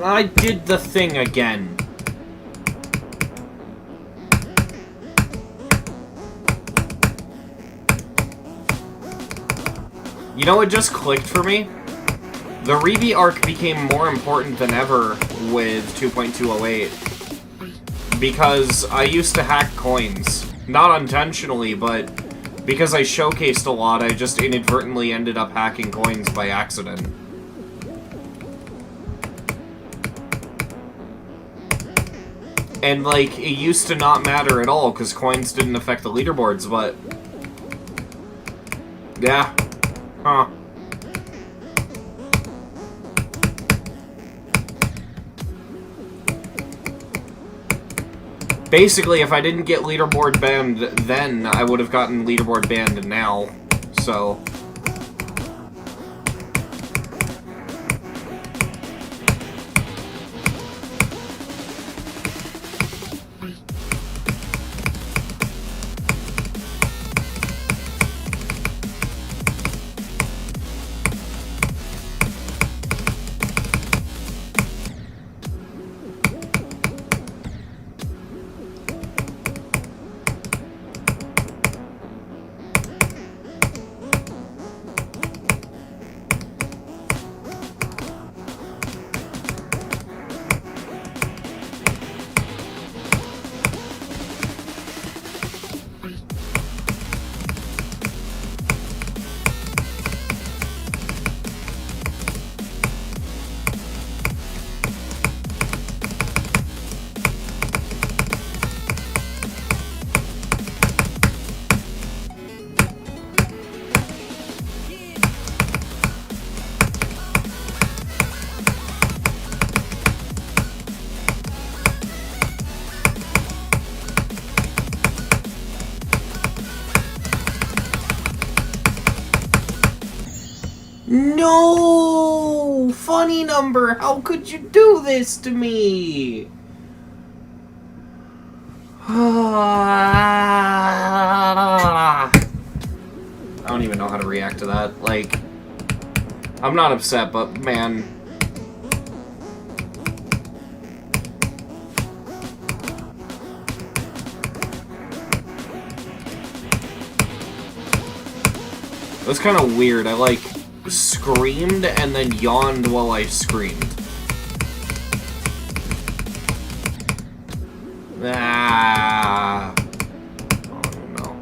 S1: I did the thing again. You know, it just clicked for me. The Rebeat arc became more important than ever with 2.208. Because I used to hack coins. Not intentionally, but because I showcased a lot, I just inadvertently ended up hacking coins by accident. And, like, it used to not matter at all, because coins didn't affect the leaderboards, but... yeah. Huh. Basically, if I didn't get leaderboard banned then, I would have gotten leaderboard banned now. So... No! Funny number, how could you do this to me? I don't even know how to react to that. Like, I'm not upset, but man... it was kind of weird. I, like, screamed and then yawned while I screamed. Ah. Oh, no.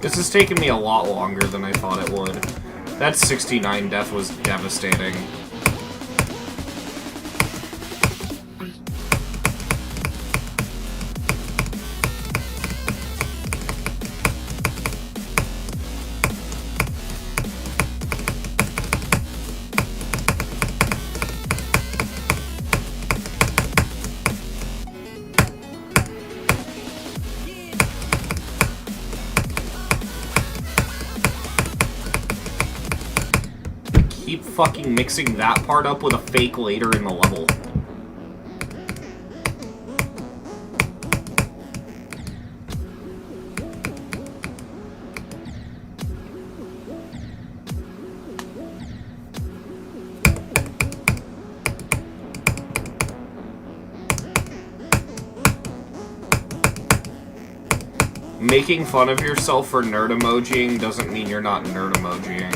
S1: This has taken me a lot longer than I thought it would. That 69 death was devastating. Keep fucking mixing that part up with a fake later in the level. making fun of yourself for nerd emojiing doesn't mean you're not nerd emojiing.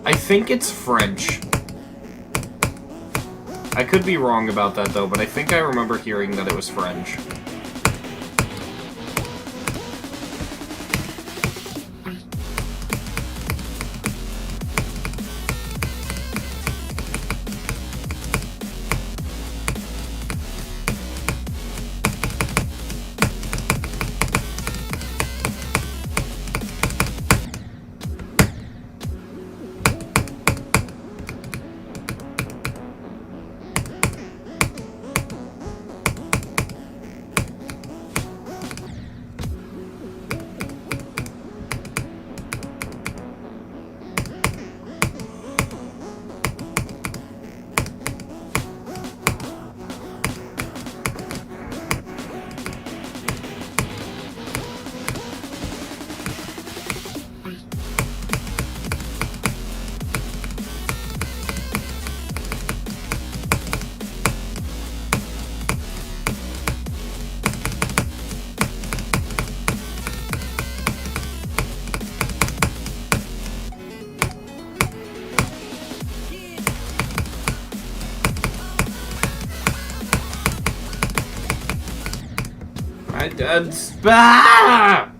S1: I think it's French. I could be wrong about that though, but I think I remember hearing that it was French. Ah!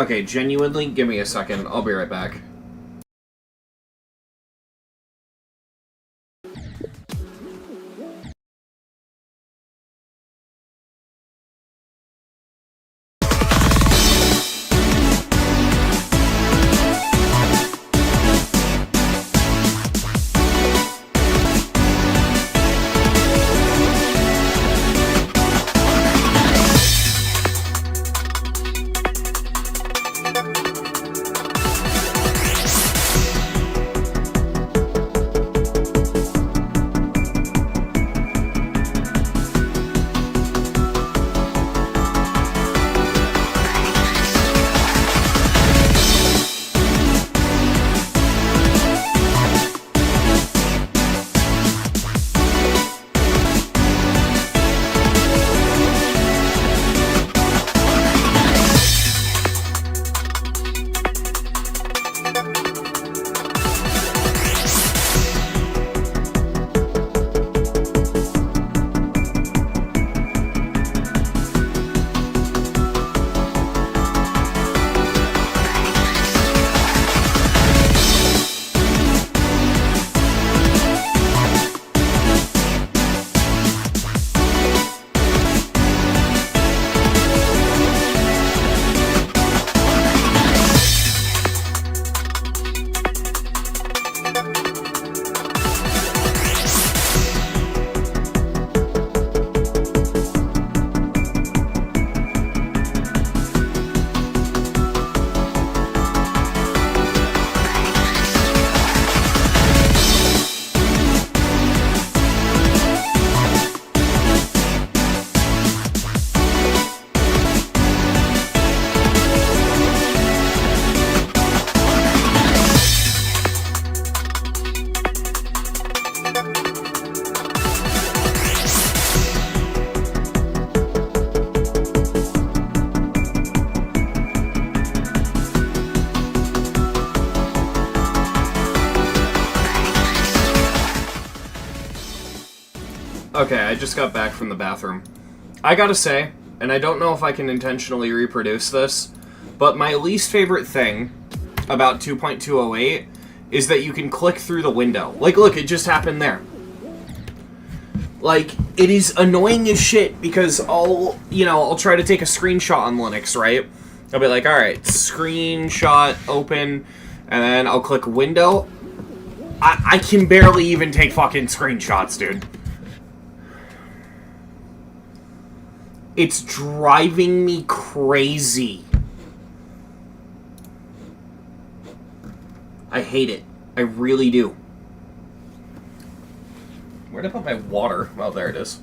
S1: Okay, genuinely, give me a second. I'll be right back. Okay, I just got back from the bathroom. I gotta say, and I don't know if I can intentionally reproduce this, but my least favorite thing about 2.208 is that you can click through the window. Like, look, it just happened there. Like, it is annoying as shit because I'll try to take a screenshot on Linux, right? I'll be like, alright, screenshot, open, and then I'll click window. I can barely even take fucking screenshots, dude. It's driving me crazy. I hate it. I really do. Where'd I put my water? Oh, there it is.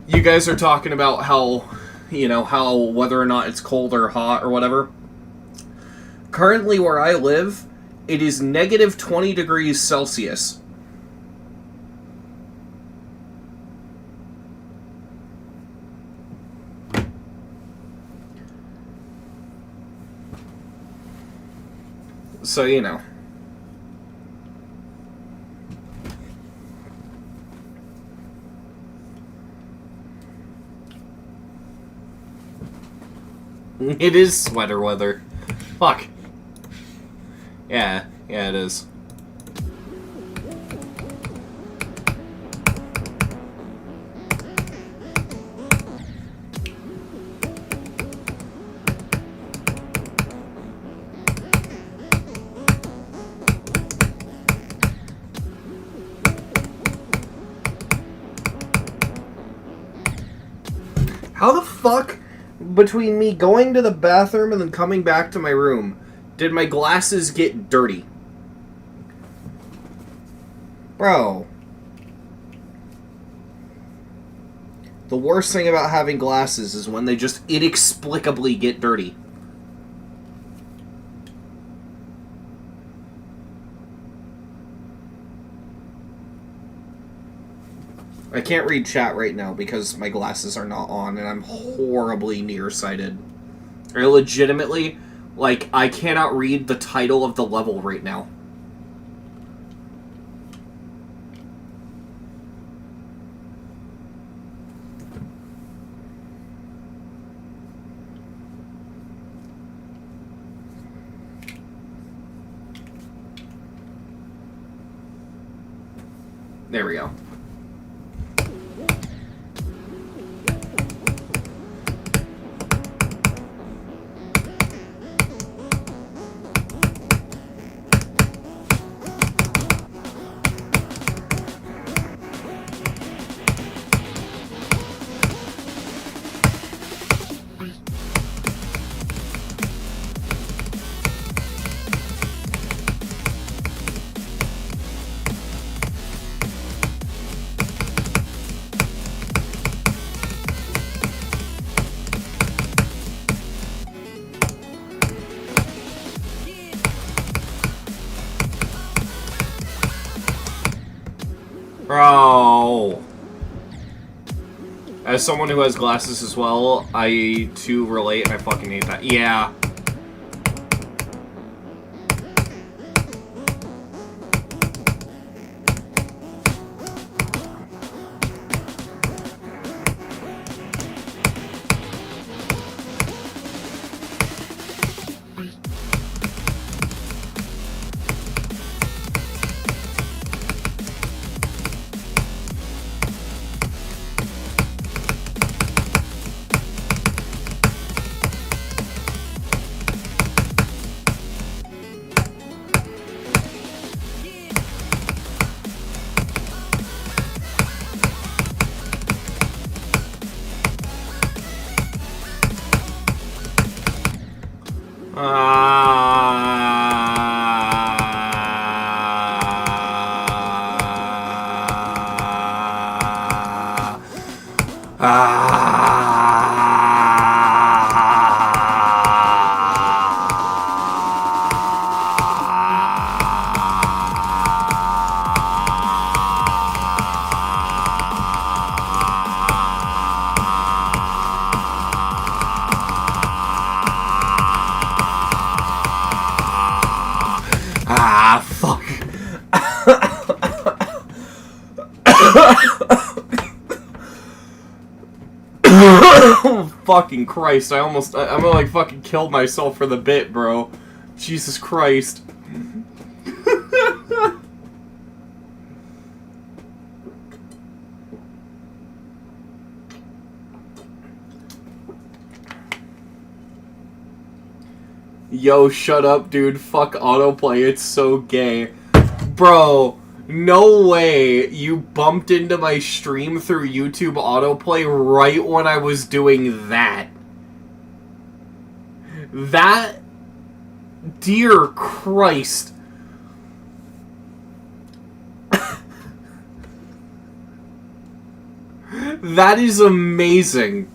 S1: You guys are talking about how, how whether or not it's cold or hot or whatever. Currently where I live, it is negative 20 degrees Celsius. So, It is sweater weather. Fuck. Yeah, it is. How the fuck, between me going to the bathroom and then coming back to my room, did my glasses get dirty? Bro. The worst thing about having glasses is when they just inexplicably get dirty. I can't read chat right now because my glasses are not on and I'm horribly nearsighted. I legitimately, I cannot read the title of the level right now. There we go. Bro. As someone who has glasses as well, I too relate and I fucking hate that. Yeah. Ah, fuck. Oh, fucking Christ, I'm gonna like fucking kill myself for the bit, bro. Jesus Christ. Yo, shut up, dude. Fuck autoplay, it's so gay. Bro, no way you bumped into my stream through YouTube autoplay right when I was doing that. That... Dear Christ. That is amazing.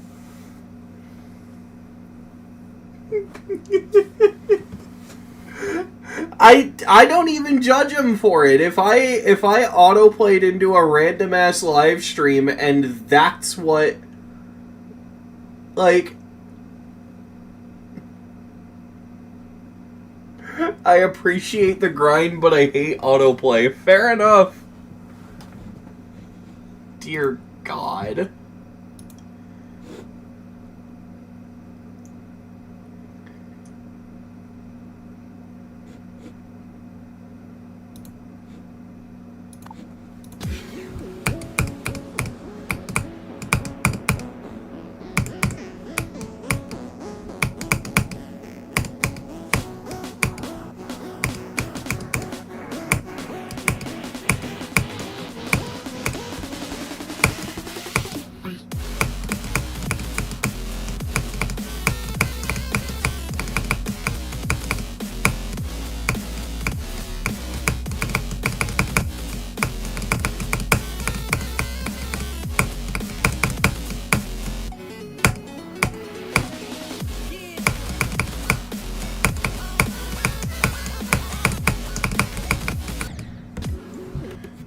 S1: I don't even judge him for it. If I autoplayed into a random ass live stream and that's what, like, I appreciate the grind, but I hate autoplay. Fair enough. Dear God.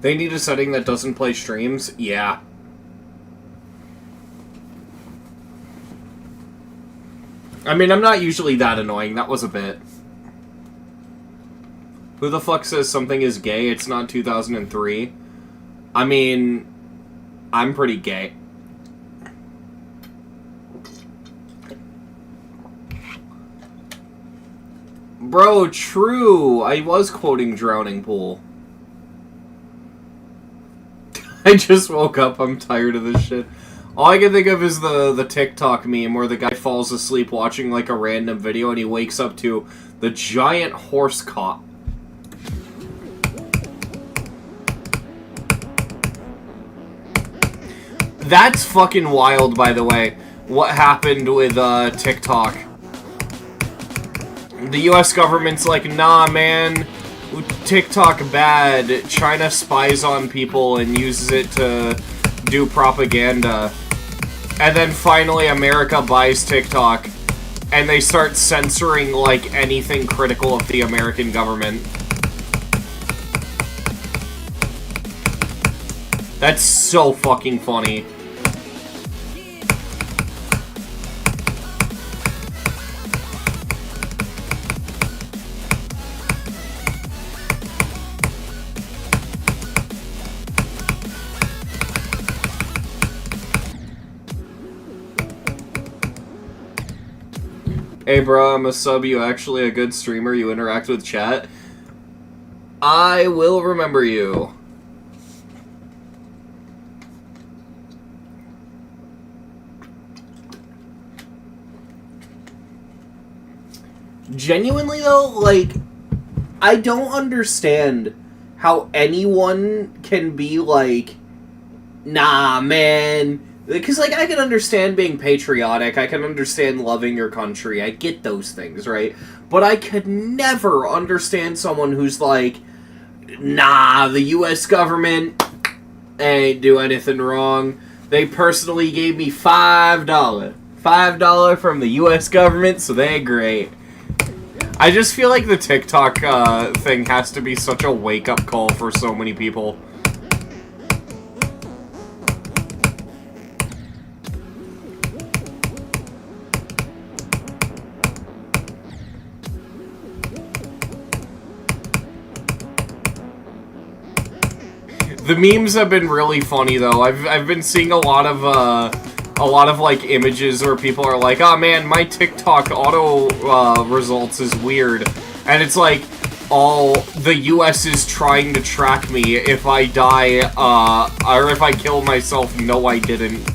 S1: They need a setting that doesn't play streams? Yeah. I mean, I'm not usually that annoying. That was a bit. Who the fuck says something is gay? It's not 2003. I mean, I'm pretty gay. Bro, true. I was quoting Drowning Pool. I just woke up. I'm tired of this shit. All I can think of is the TikTok meme where the guy falls asleep watching like a random video and he wakes up to the giant horse cop. That's fucking wild, by the way, what happened with TikTok. The US government's like, nah, man, TikTok bad. China spies on people and uses it to do propaganda. And then finally America buys TikTok and they start censoring like anything critical of the American government. That's so fucking funny. Hey bro, I'm a sub. You actually a good streamer. You interact with chat. I will remember you. Genuinely though, like, I don't understand how anyone can be like, nah, man. Because, like, I can understand being patriotic, I can understand loving your country, I get those things, right? But I could never understand someone who's like, nah, the US government ain't do anything wrong. They personally gave me $5. $5 from the US government, so they're great. I just feel like the TikTok thing has to be such a wake-up call for so many people. The memes have been really funny, though. I've been seeing a lot of like images where people are like, "Oh man, my TikTok auto results is weird," and it's like, all the U.S. is trying to track me if I die, or if I kill myself. No, I didn't.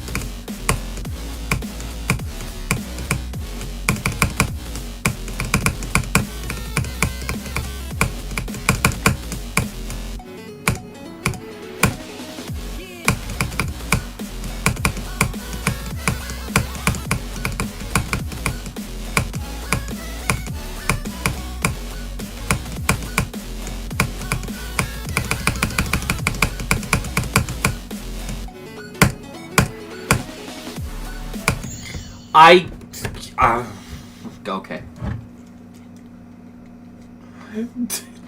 S1: Okay.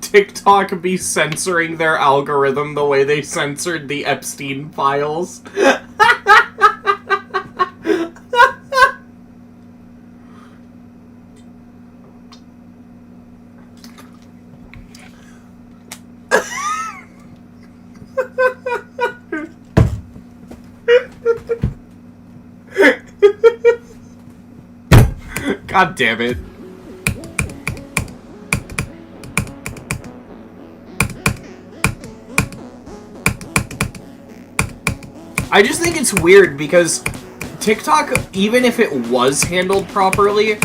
S1: TikTok be censoring their algorithm the way they censored the Epstein files. God damn it. I just think it's weird because TikTok, even if it was handled properly,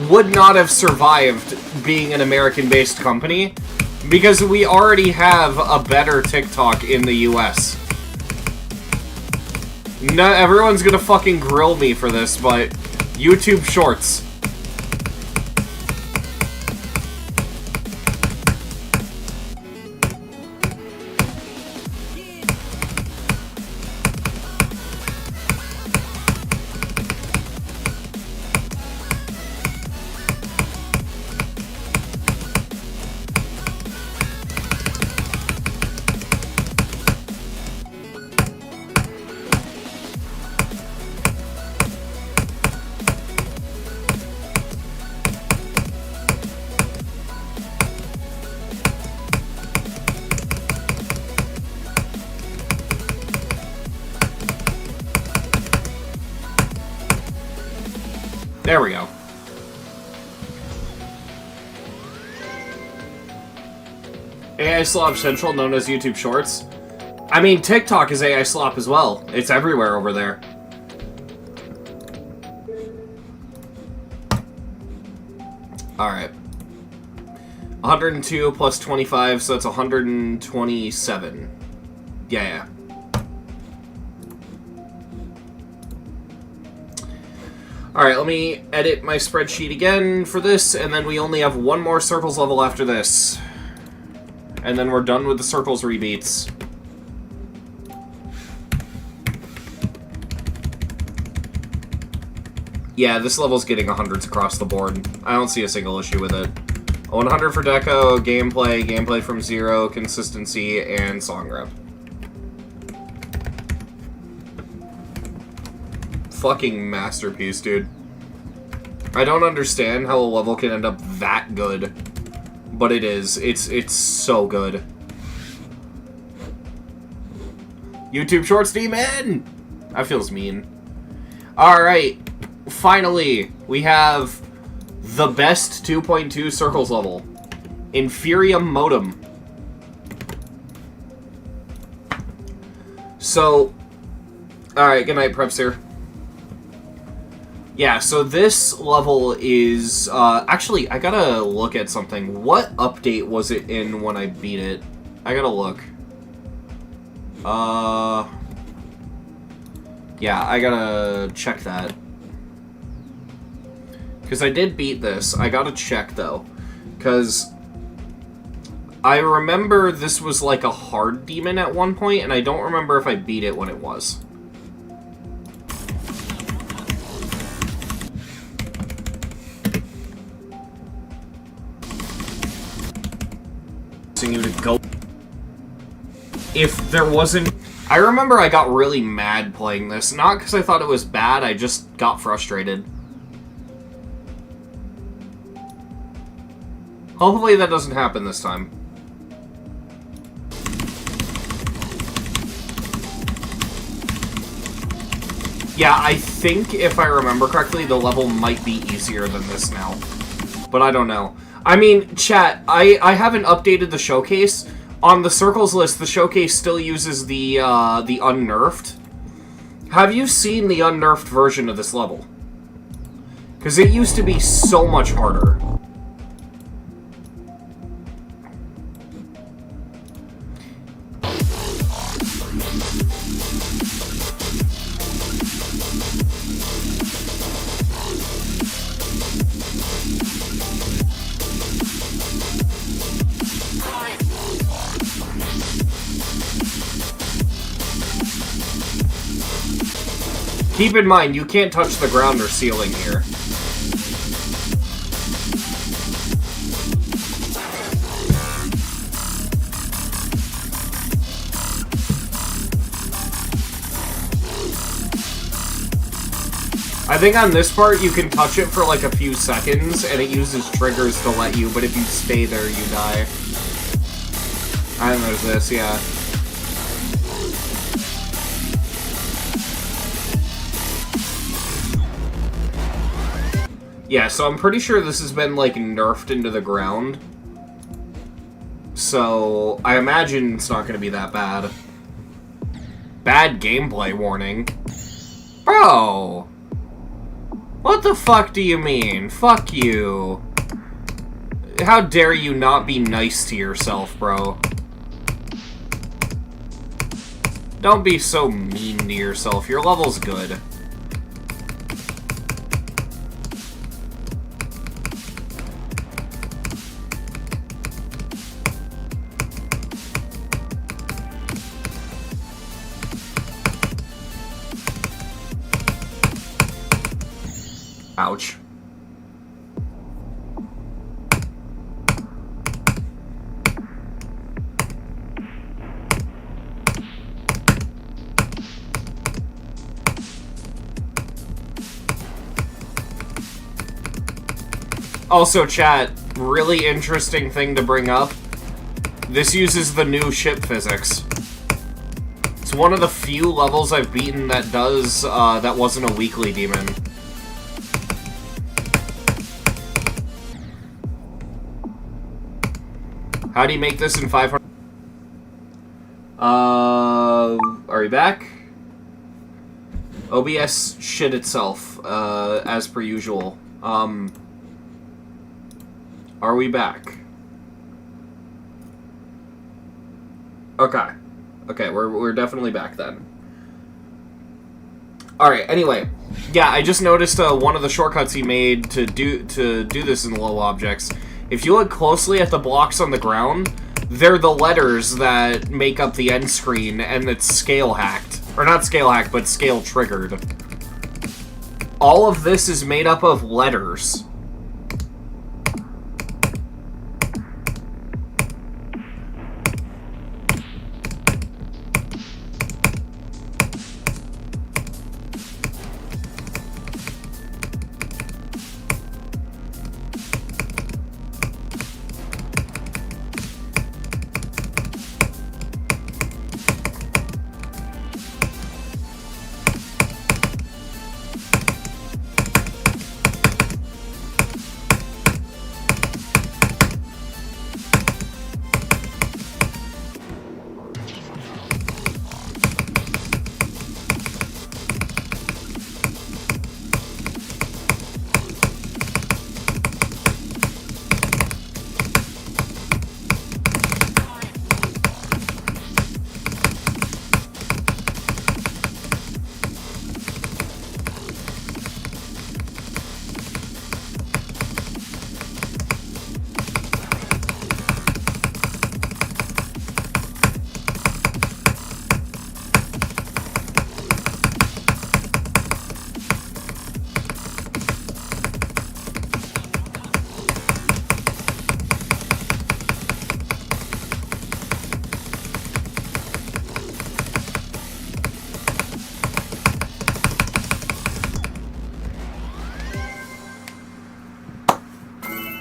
S1: would not have survived being an American-based company because we already have a better TikTok in the US. No, everyone's gonna fucking grill me for this, but YouTube Shorts. There we go. AI Slop Central, known as YouTube Shorts. I mean, TikTok is AI Slop as well. It's everywhere over there. Alright. 102 plus 25, so that's 127. Yeah. Alright, let me edit my spreadsheet again for this, and then we only have one more circles level after this. And then we're done with the circles rebeats. Yeah, this level's getting 100s across the board. I don't see a single issue with it. 100 for deco, gameplay from 0, consistency, and song rep. Fucking masterpiece, dude. I don't understand how a level can end up that good, but it is. It's so good. YouTube Shorts demon! That feels mean. Alright, finally, we have the best 2.2 circles level. Inferium Modem. So, alright, good night, preps here. Yeah, so this level is, actually, I gotta look at something. What update was it in when I beat it? I gotta look. Yeah, I gotta check that. Because I did beat this. I gotta check, though. Because I remember this was like a hard demon at one point, and I don't remember if I beat it when it was. You to go. If there wasn't... I remember I got really mad playing this. Not because I thought it was bad, I just got frustrated. Hopefully that doesn't happen this time. Yeah, I think, if I remember correctly, the level might be easier than this now. But I don't know. I mean, chat, I haven't updated the showcase. On the circles list, the showcase still uses the unnerfed. Have you seen the unnerfed version of this level? Because it used to be so much harder. Keep in mind, you can't touch the ground or ceiling here. I think on this part, you can touch it for like a few seconds, and it uses triggers to let you, but if you stay there, you die. And there's this, yeah. Yeah, so I'm pretty sure this has been, like, nerfed into the ground. So, I imagine it's not gonna be that bad. Bad gameplay warning. Bro! What the fuck do you mean? Fuck you. How dare you not be nice to yourself, bro? Don't be so mean to yourself. Your level's good. Ouch. Also, chat, really interesting thing to bring up. This uses the new ship physics. It's one of the few levels I've beaten that does, that wasn't a weekly demon. How do you make this in 500? Are we back? OBS shit itself, as per usual. Are we back? Okay. Okay, we're definitely back then. Alright, anyway. Yeah, I just noticed one of the shortcuts he made to do this in low objects. If you look closely at the blocks on the ground, they're the letters that make up the end screen, and it's scale hacked. Or not scale hacked, but scale triggered. All of this is made up of letters.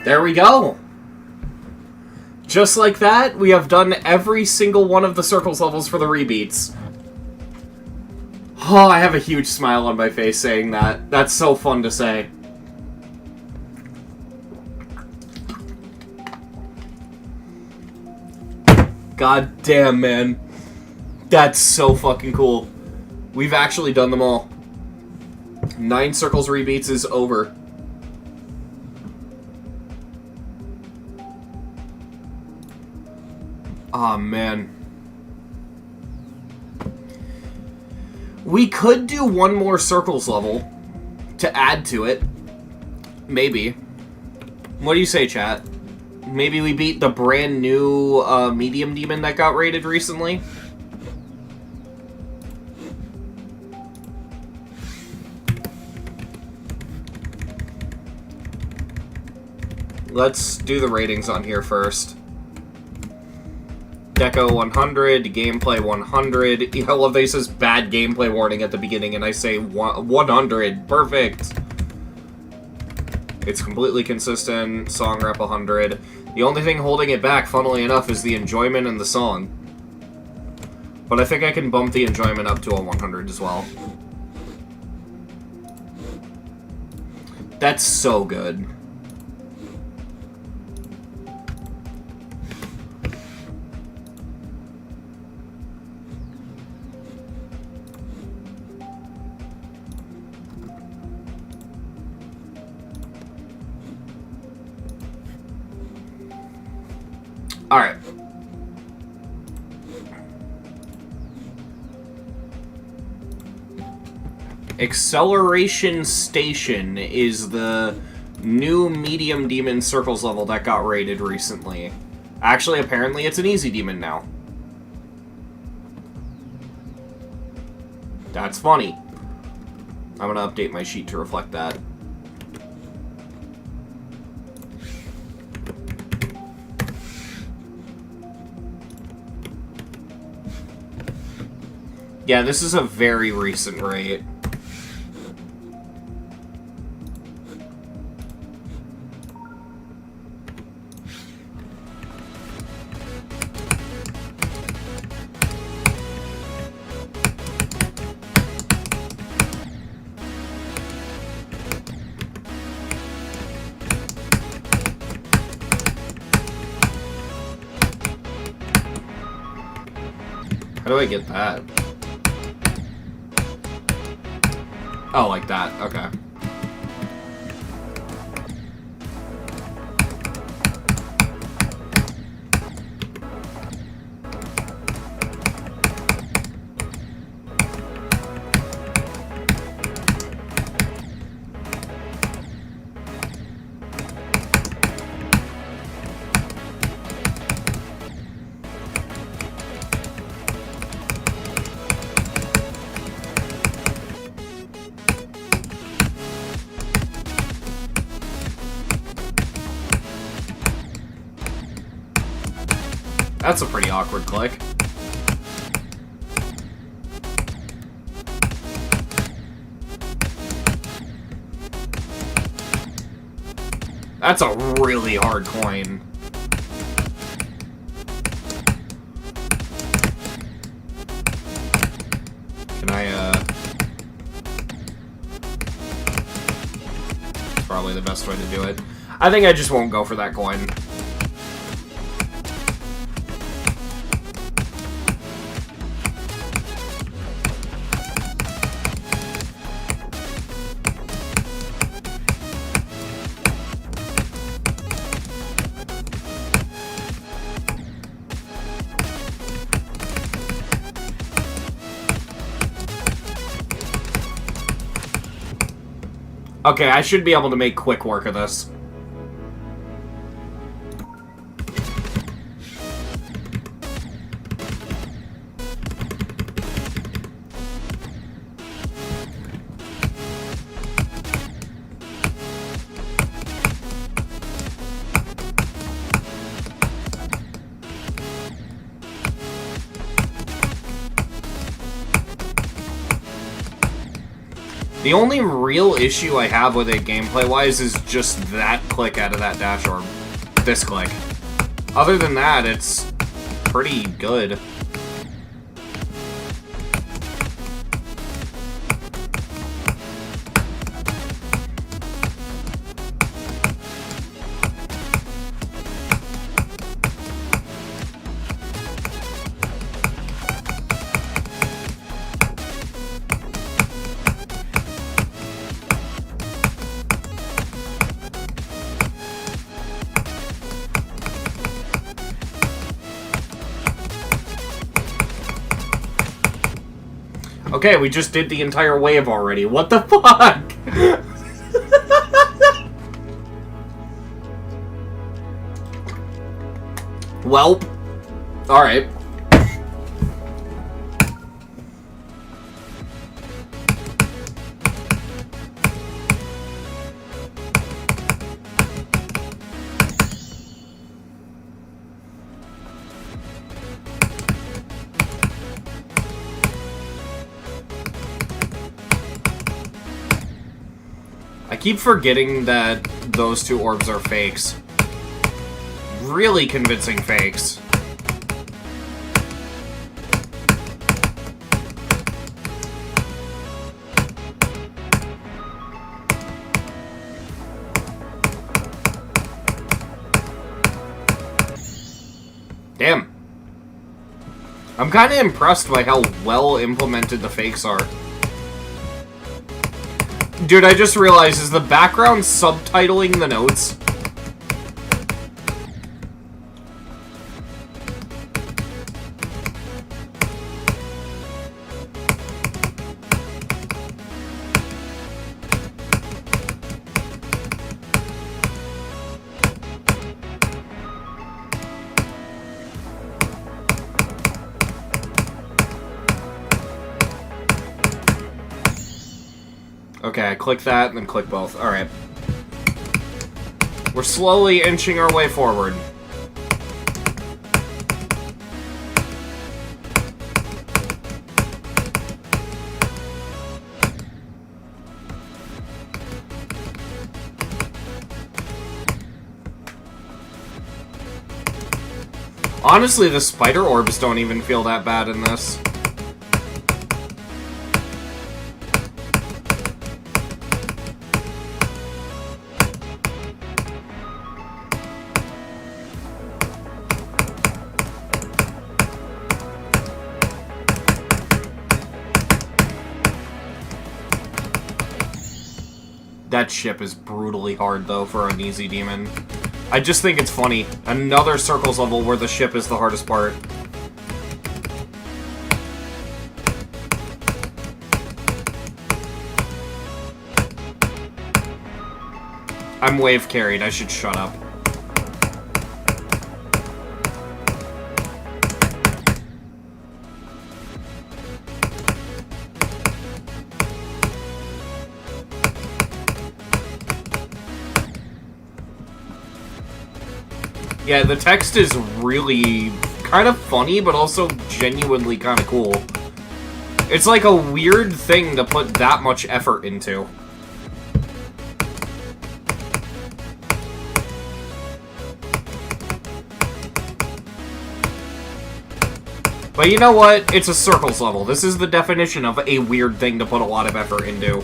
S1: There we go! Just like that, we have done every single one of the Circles levels for the Rebeats. Oh, I have a huge smile on my face saying that. That's so fun to say. God damn, man. That's so fucking cool. We've actually done them all. 9 Circles Rebeats is over. Aw, man. We could do one more Circles level to add to it. Maybe. What do you say, chat? Maybe we beat the brand new medium demon that got raided recently? Let's do the ratings on here first. Deco 100, gameplay 100. I love that he says bad gameplay warning at the beginning and I say 100. Perfect. It's completely consistent. Song rep 100. The only thing holding it back, funnily enough, is the enjoyment in the song. But I think I can bump the enjoyment up to a 100 as well. That's so good. Alright. Acceleration Station is the new medium demon Circles level that got raided recently. Actually, apparently it's an easy demon now. That's funny. I'm gonna update my sheet to reflect that. Yeah, this is a very recent raid. How do I get that? Oh, like that. Okay. That's a pretty awkward click. That's a really hard coin. Can I, It's probably the best way to do it. I think I just won't go for that coin. Okay, I should be able to make quick work of this. The only real issue I have with it gameplay-wise is just that click out of that dash orb. This click. Other than that, it's pretty good. Okay, we just did the entire wave already. What the fuck? Welp. Alright. I keep forgetting that those two orbs are fakes. Really convincing fakes. Damn. I'm kind of impressed by how well implemented the fakes are. Dude, I just realized, is the background subtitling the notes? Okay, I click that, and then click both. Alright. We're slowly inching our way forward. Honestly, the spider orbs don't even feel that bad in this. That ship is brutally hard, though, for an easy demon. I just think it's funny. Another Circles level where the ship is the hardest part. I'm wave carried. I should shut up. Yeah, the text is really kind of funny, but also genuinely kind of cool. It's like a weird thing to put that much effort into. But you know what? It's a Circles level. This is the definition of a weird thing to put a lot of effort into.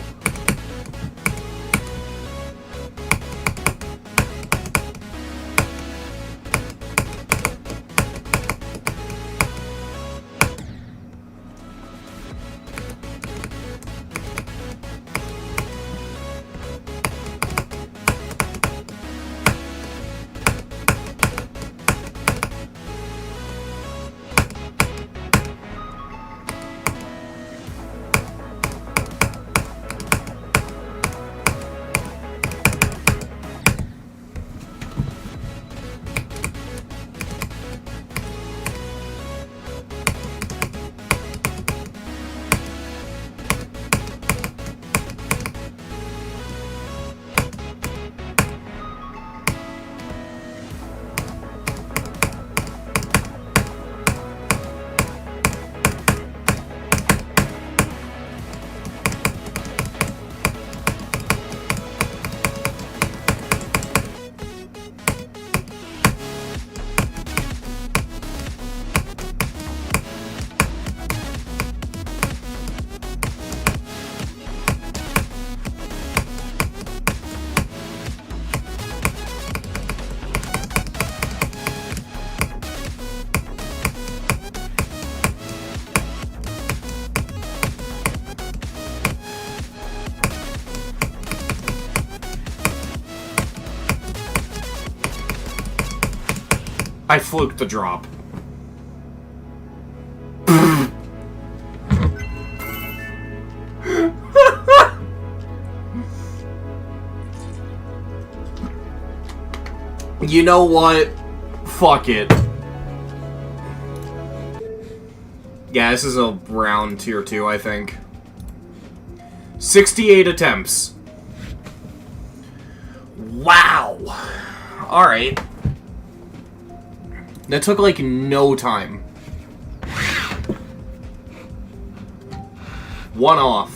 S1: I fluked the drop. You know what? Fuck it. Yeah, this is a round tier 2, I think. 68 attempts. Wow. Alright. That took, like, no time. One off.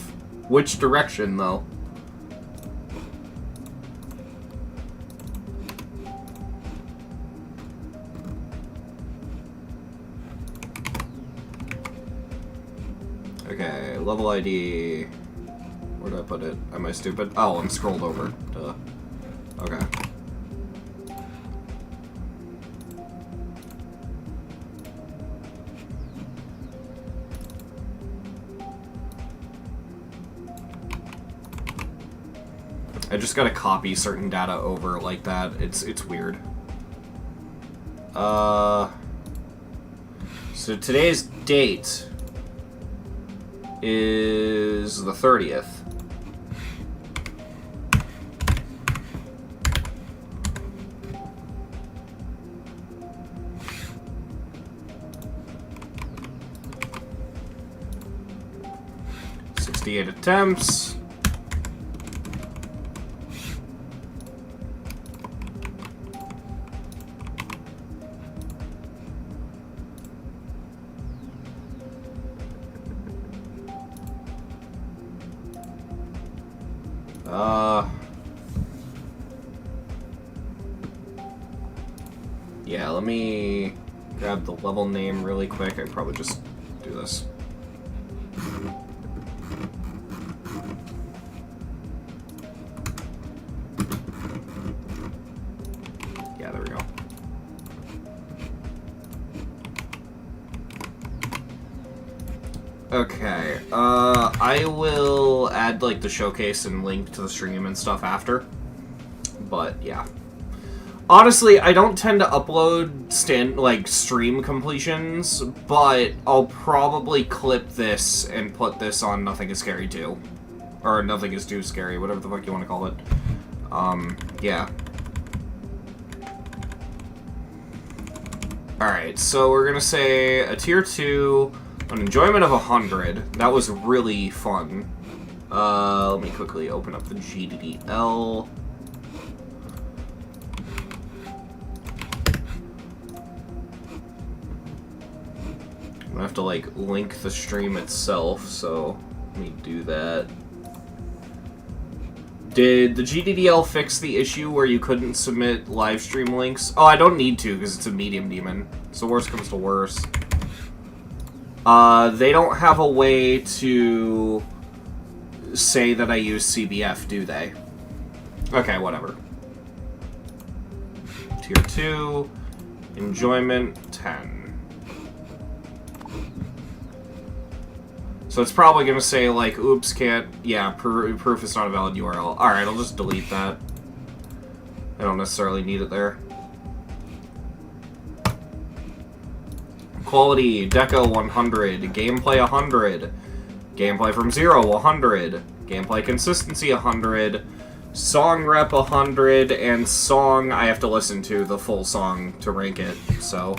S1: Which direction, though? Okay, level ID. Where did I put it? Am I stupid? Oh, I'm scrolled over. Duh. Okay. I just gotta copy certain data over like that. It's weird. So today's date is the 30th. Attempts. Yeah, let me grab the level name really quick. I can probably just do this. Yeah, there we go. Okay, I will add, like, the showcase and link to the stream and stuff after. But, yeah. Honestly, I don't tend to upload stream completions, but I'll probably clip this and put this on Nothing Is Scary 2. Or Nothing Is Too Scary, whatever the fuck you want to call it. Yeah. Alright, so we're gonna say a tier 2, an enjoyment of 100. That was really fun. Let me quickly open up the GDDL. I'm gonna have to, like, link the stream itself, so let me do that. Did the GDDL fix the issue where you couldn't submit live stream links? Oh, I don't need to, because it's a medium demon. So worst comes to worst. They don't have a way to say that I use CBF, do they? Okay, whatever. Tier 2, enjoyment 10. So it's probably going to say, like, oops, can't... Yeah, proof is not a valid URL. Alright, I'll just delete that. I don't necessarily need it there. Quality, Deco 100. Gameplay 100. Gameplay from 0, 100. Gameplay consistency 100. Song rep 100. And song, I have to listen to the full song to rank it. So,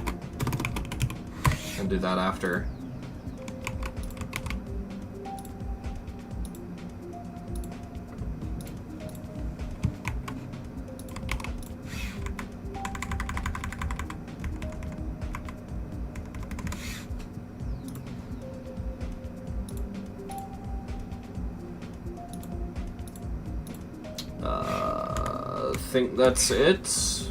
S1: I'll do that after. I think that's it. Say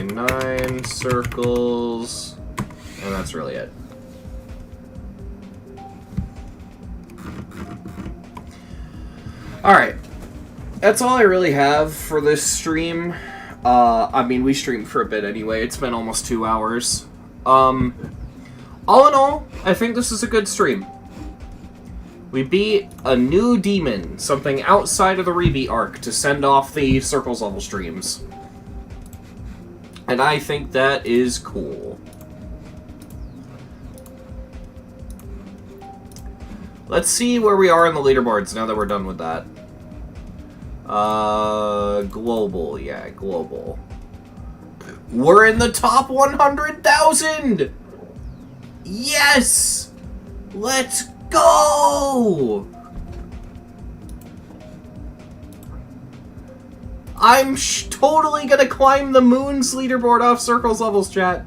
S1: 9 circles, and that's really it. Alright. That's all I really have for this stream. I mean, we streamed for a bit anyway. It's been almost 2 hours. All in all, I think this is a good stream. We beat a new demon, something outside of the Rebeat arc, to send off the Circles level streams. And I think that is cool. Let's see where we are in the leaderboards now that we're done with that. Global. Yeah, global. We're in the top 100,000! Yes! Let's go! I'm totally gonna climb the moon's leaderboard off Circles Levels, chat.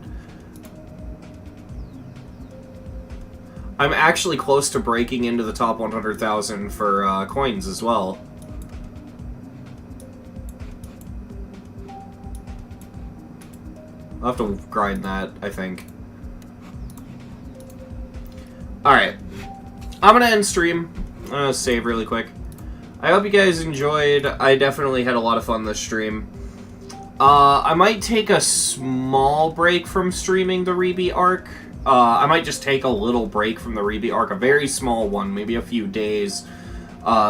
S1: I'm actually close to breaking into the top 100,000 for coins as well. I'll have to grind that, I think. Alright. I'm gonna end stream. I'm gonna save really quick. I hope you guys enjoyed. I definitely had a lot of fun this stream. I might take a small break from streaming the Rebeat arc. I might just take a little break from the Rebeat arc, a very small one, maybe a few days,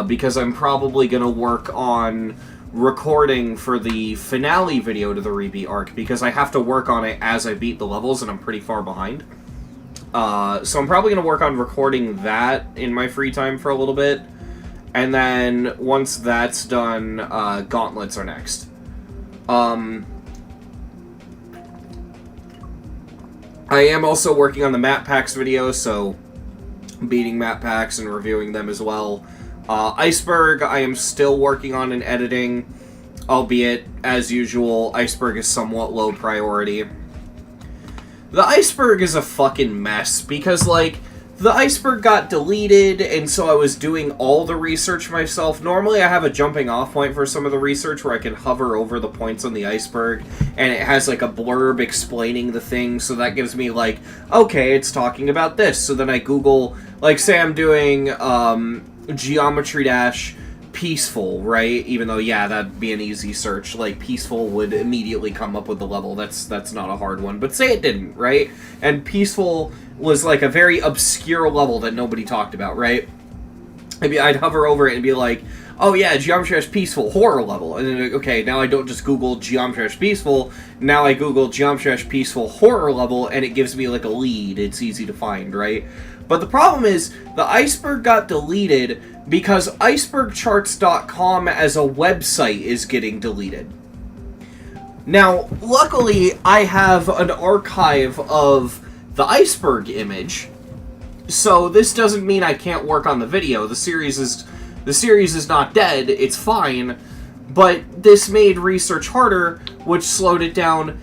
S1: because I'm probably going to work on recording for the finale video to the Rebeat arc, because I have to work on it as I beat the levels, and I'm pretty far behind. So I'm probably going to work on recording that in my free time for a little bit, and then once that's done, Gauntlets are next. I am also working on the map packs video, so beating map packs and reviewing them as well. Iceberg, I am still working on and editing, albeit, as usual, Iceberg is somewhat low priority. The Iceberg is a fucking mess, because, like, the Iceberg got deleted, and so I was doing all the research myself. Normally I have a jumping off point for some of the research where I can hover over the points on the Iceberg, and it has like a blurb explaining the thing, so that gives me like, okay, it's talking about this. So then I Google, like say I'm doing Geometry Dash Peaceful, right? Even though, yeah, that'd be an easy search. Like, Peaceful would immediately come up with the level. That's not a hard one. But say it didn't, right? And Peaceful was like a very obscure level that nobody talked about, right? Maybe I'd hover over it and be like, oh yeah, Geometry Dash Peaceful horror level. And then, okay, now I don't just Google Geometry Dash Peaceful. Now I Google Geometry Dash Peaceful horror level, and it gives me like a lead. It's easy to find, right? But the problem is, the Iceberg got deleted because icebergcharts.com as a website is getting deleted. Now, luckily, I have an archive of the Iceberg image, so this doesn't mean I can't work on the video. The series is not dead, it's fine, but this made research harder, which slowed it down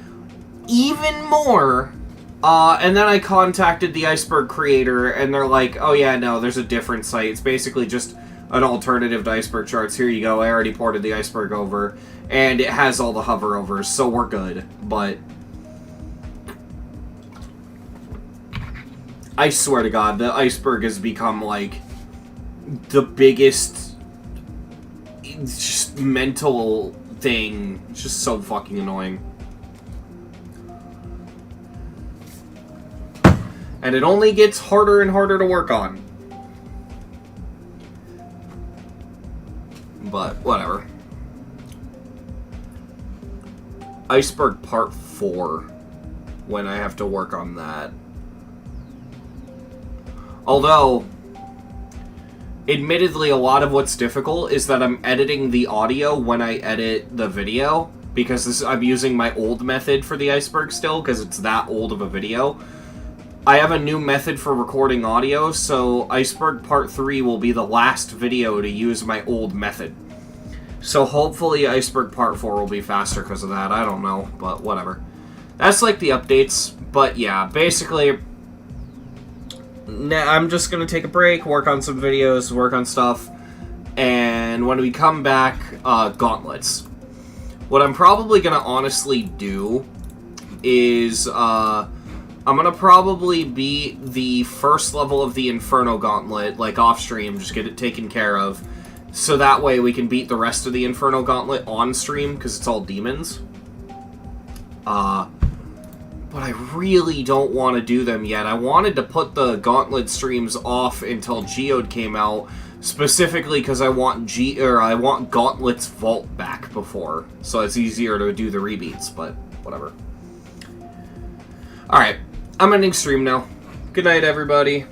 S1: even more. And then I contacted the Iceberg creator, and they're like, oh yeah, no, there's a different site. It's basically just an alternative to Iceberg Charts. Here you go, I already ported the Iceberg over, and it has all the hover-overs, so we're good. But I swear to God, the Iceberg has become, like, the biggest just mental thing. It's just so fucking annoying. And it only gets harder and harder to work on. But, whatever. Iceberg Part 4. When I have to work on that. Although, admittedly, a lot of what's difficult is that I'm editing the audio when I edit the video. Because I'm using my old method for the Iceberg still, because it's that old of a video. I have a new method for recording audio, so Iceberg Part 3 will be the last video to use my old method. So hopefully Iceberg Part 4 will be faster because of that. I don't know, but whatever. That's like the updates, but yeah, basically, I'm just going to take a break, work on some videos, work on stuff, and when we come back, Gauntlets. What I'm probably going to honestly do is, I'm gonna probably beat the first level of the Inferno Gauntlet, like, off-stream, just get it taken care of, so that way we can beat the rest of the Inferno Gauntlet on-stream, because it's all demons. But I really don't want to do them yet. I wanted to put the Gauntlet streams off until Geode came out, specifically because I want Gauntlet's Vault back before, so it's easier to do the rebeats, but whatever. Alright. I'm ending stream now. Good night, everybody.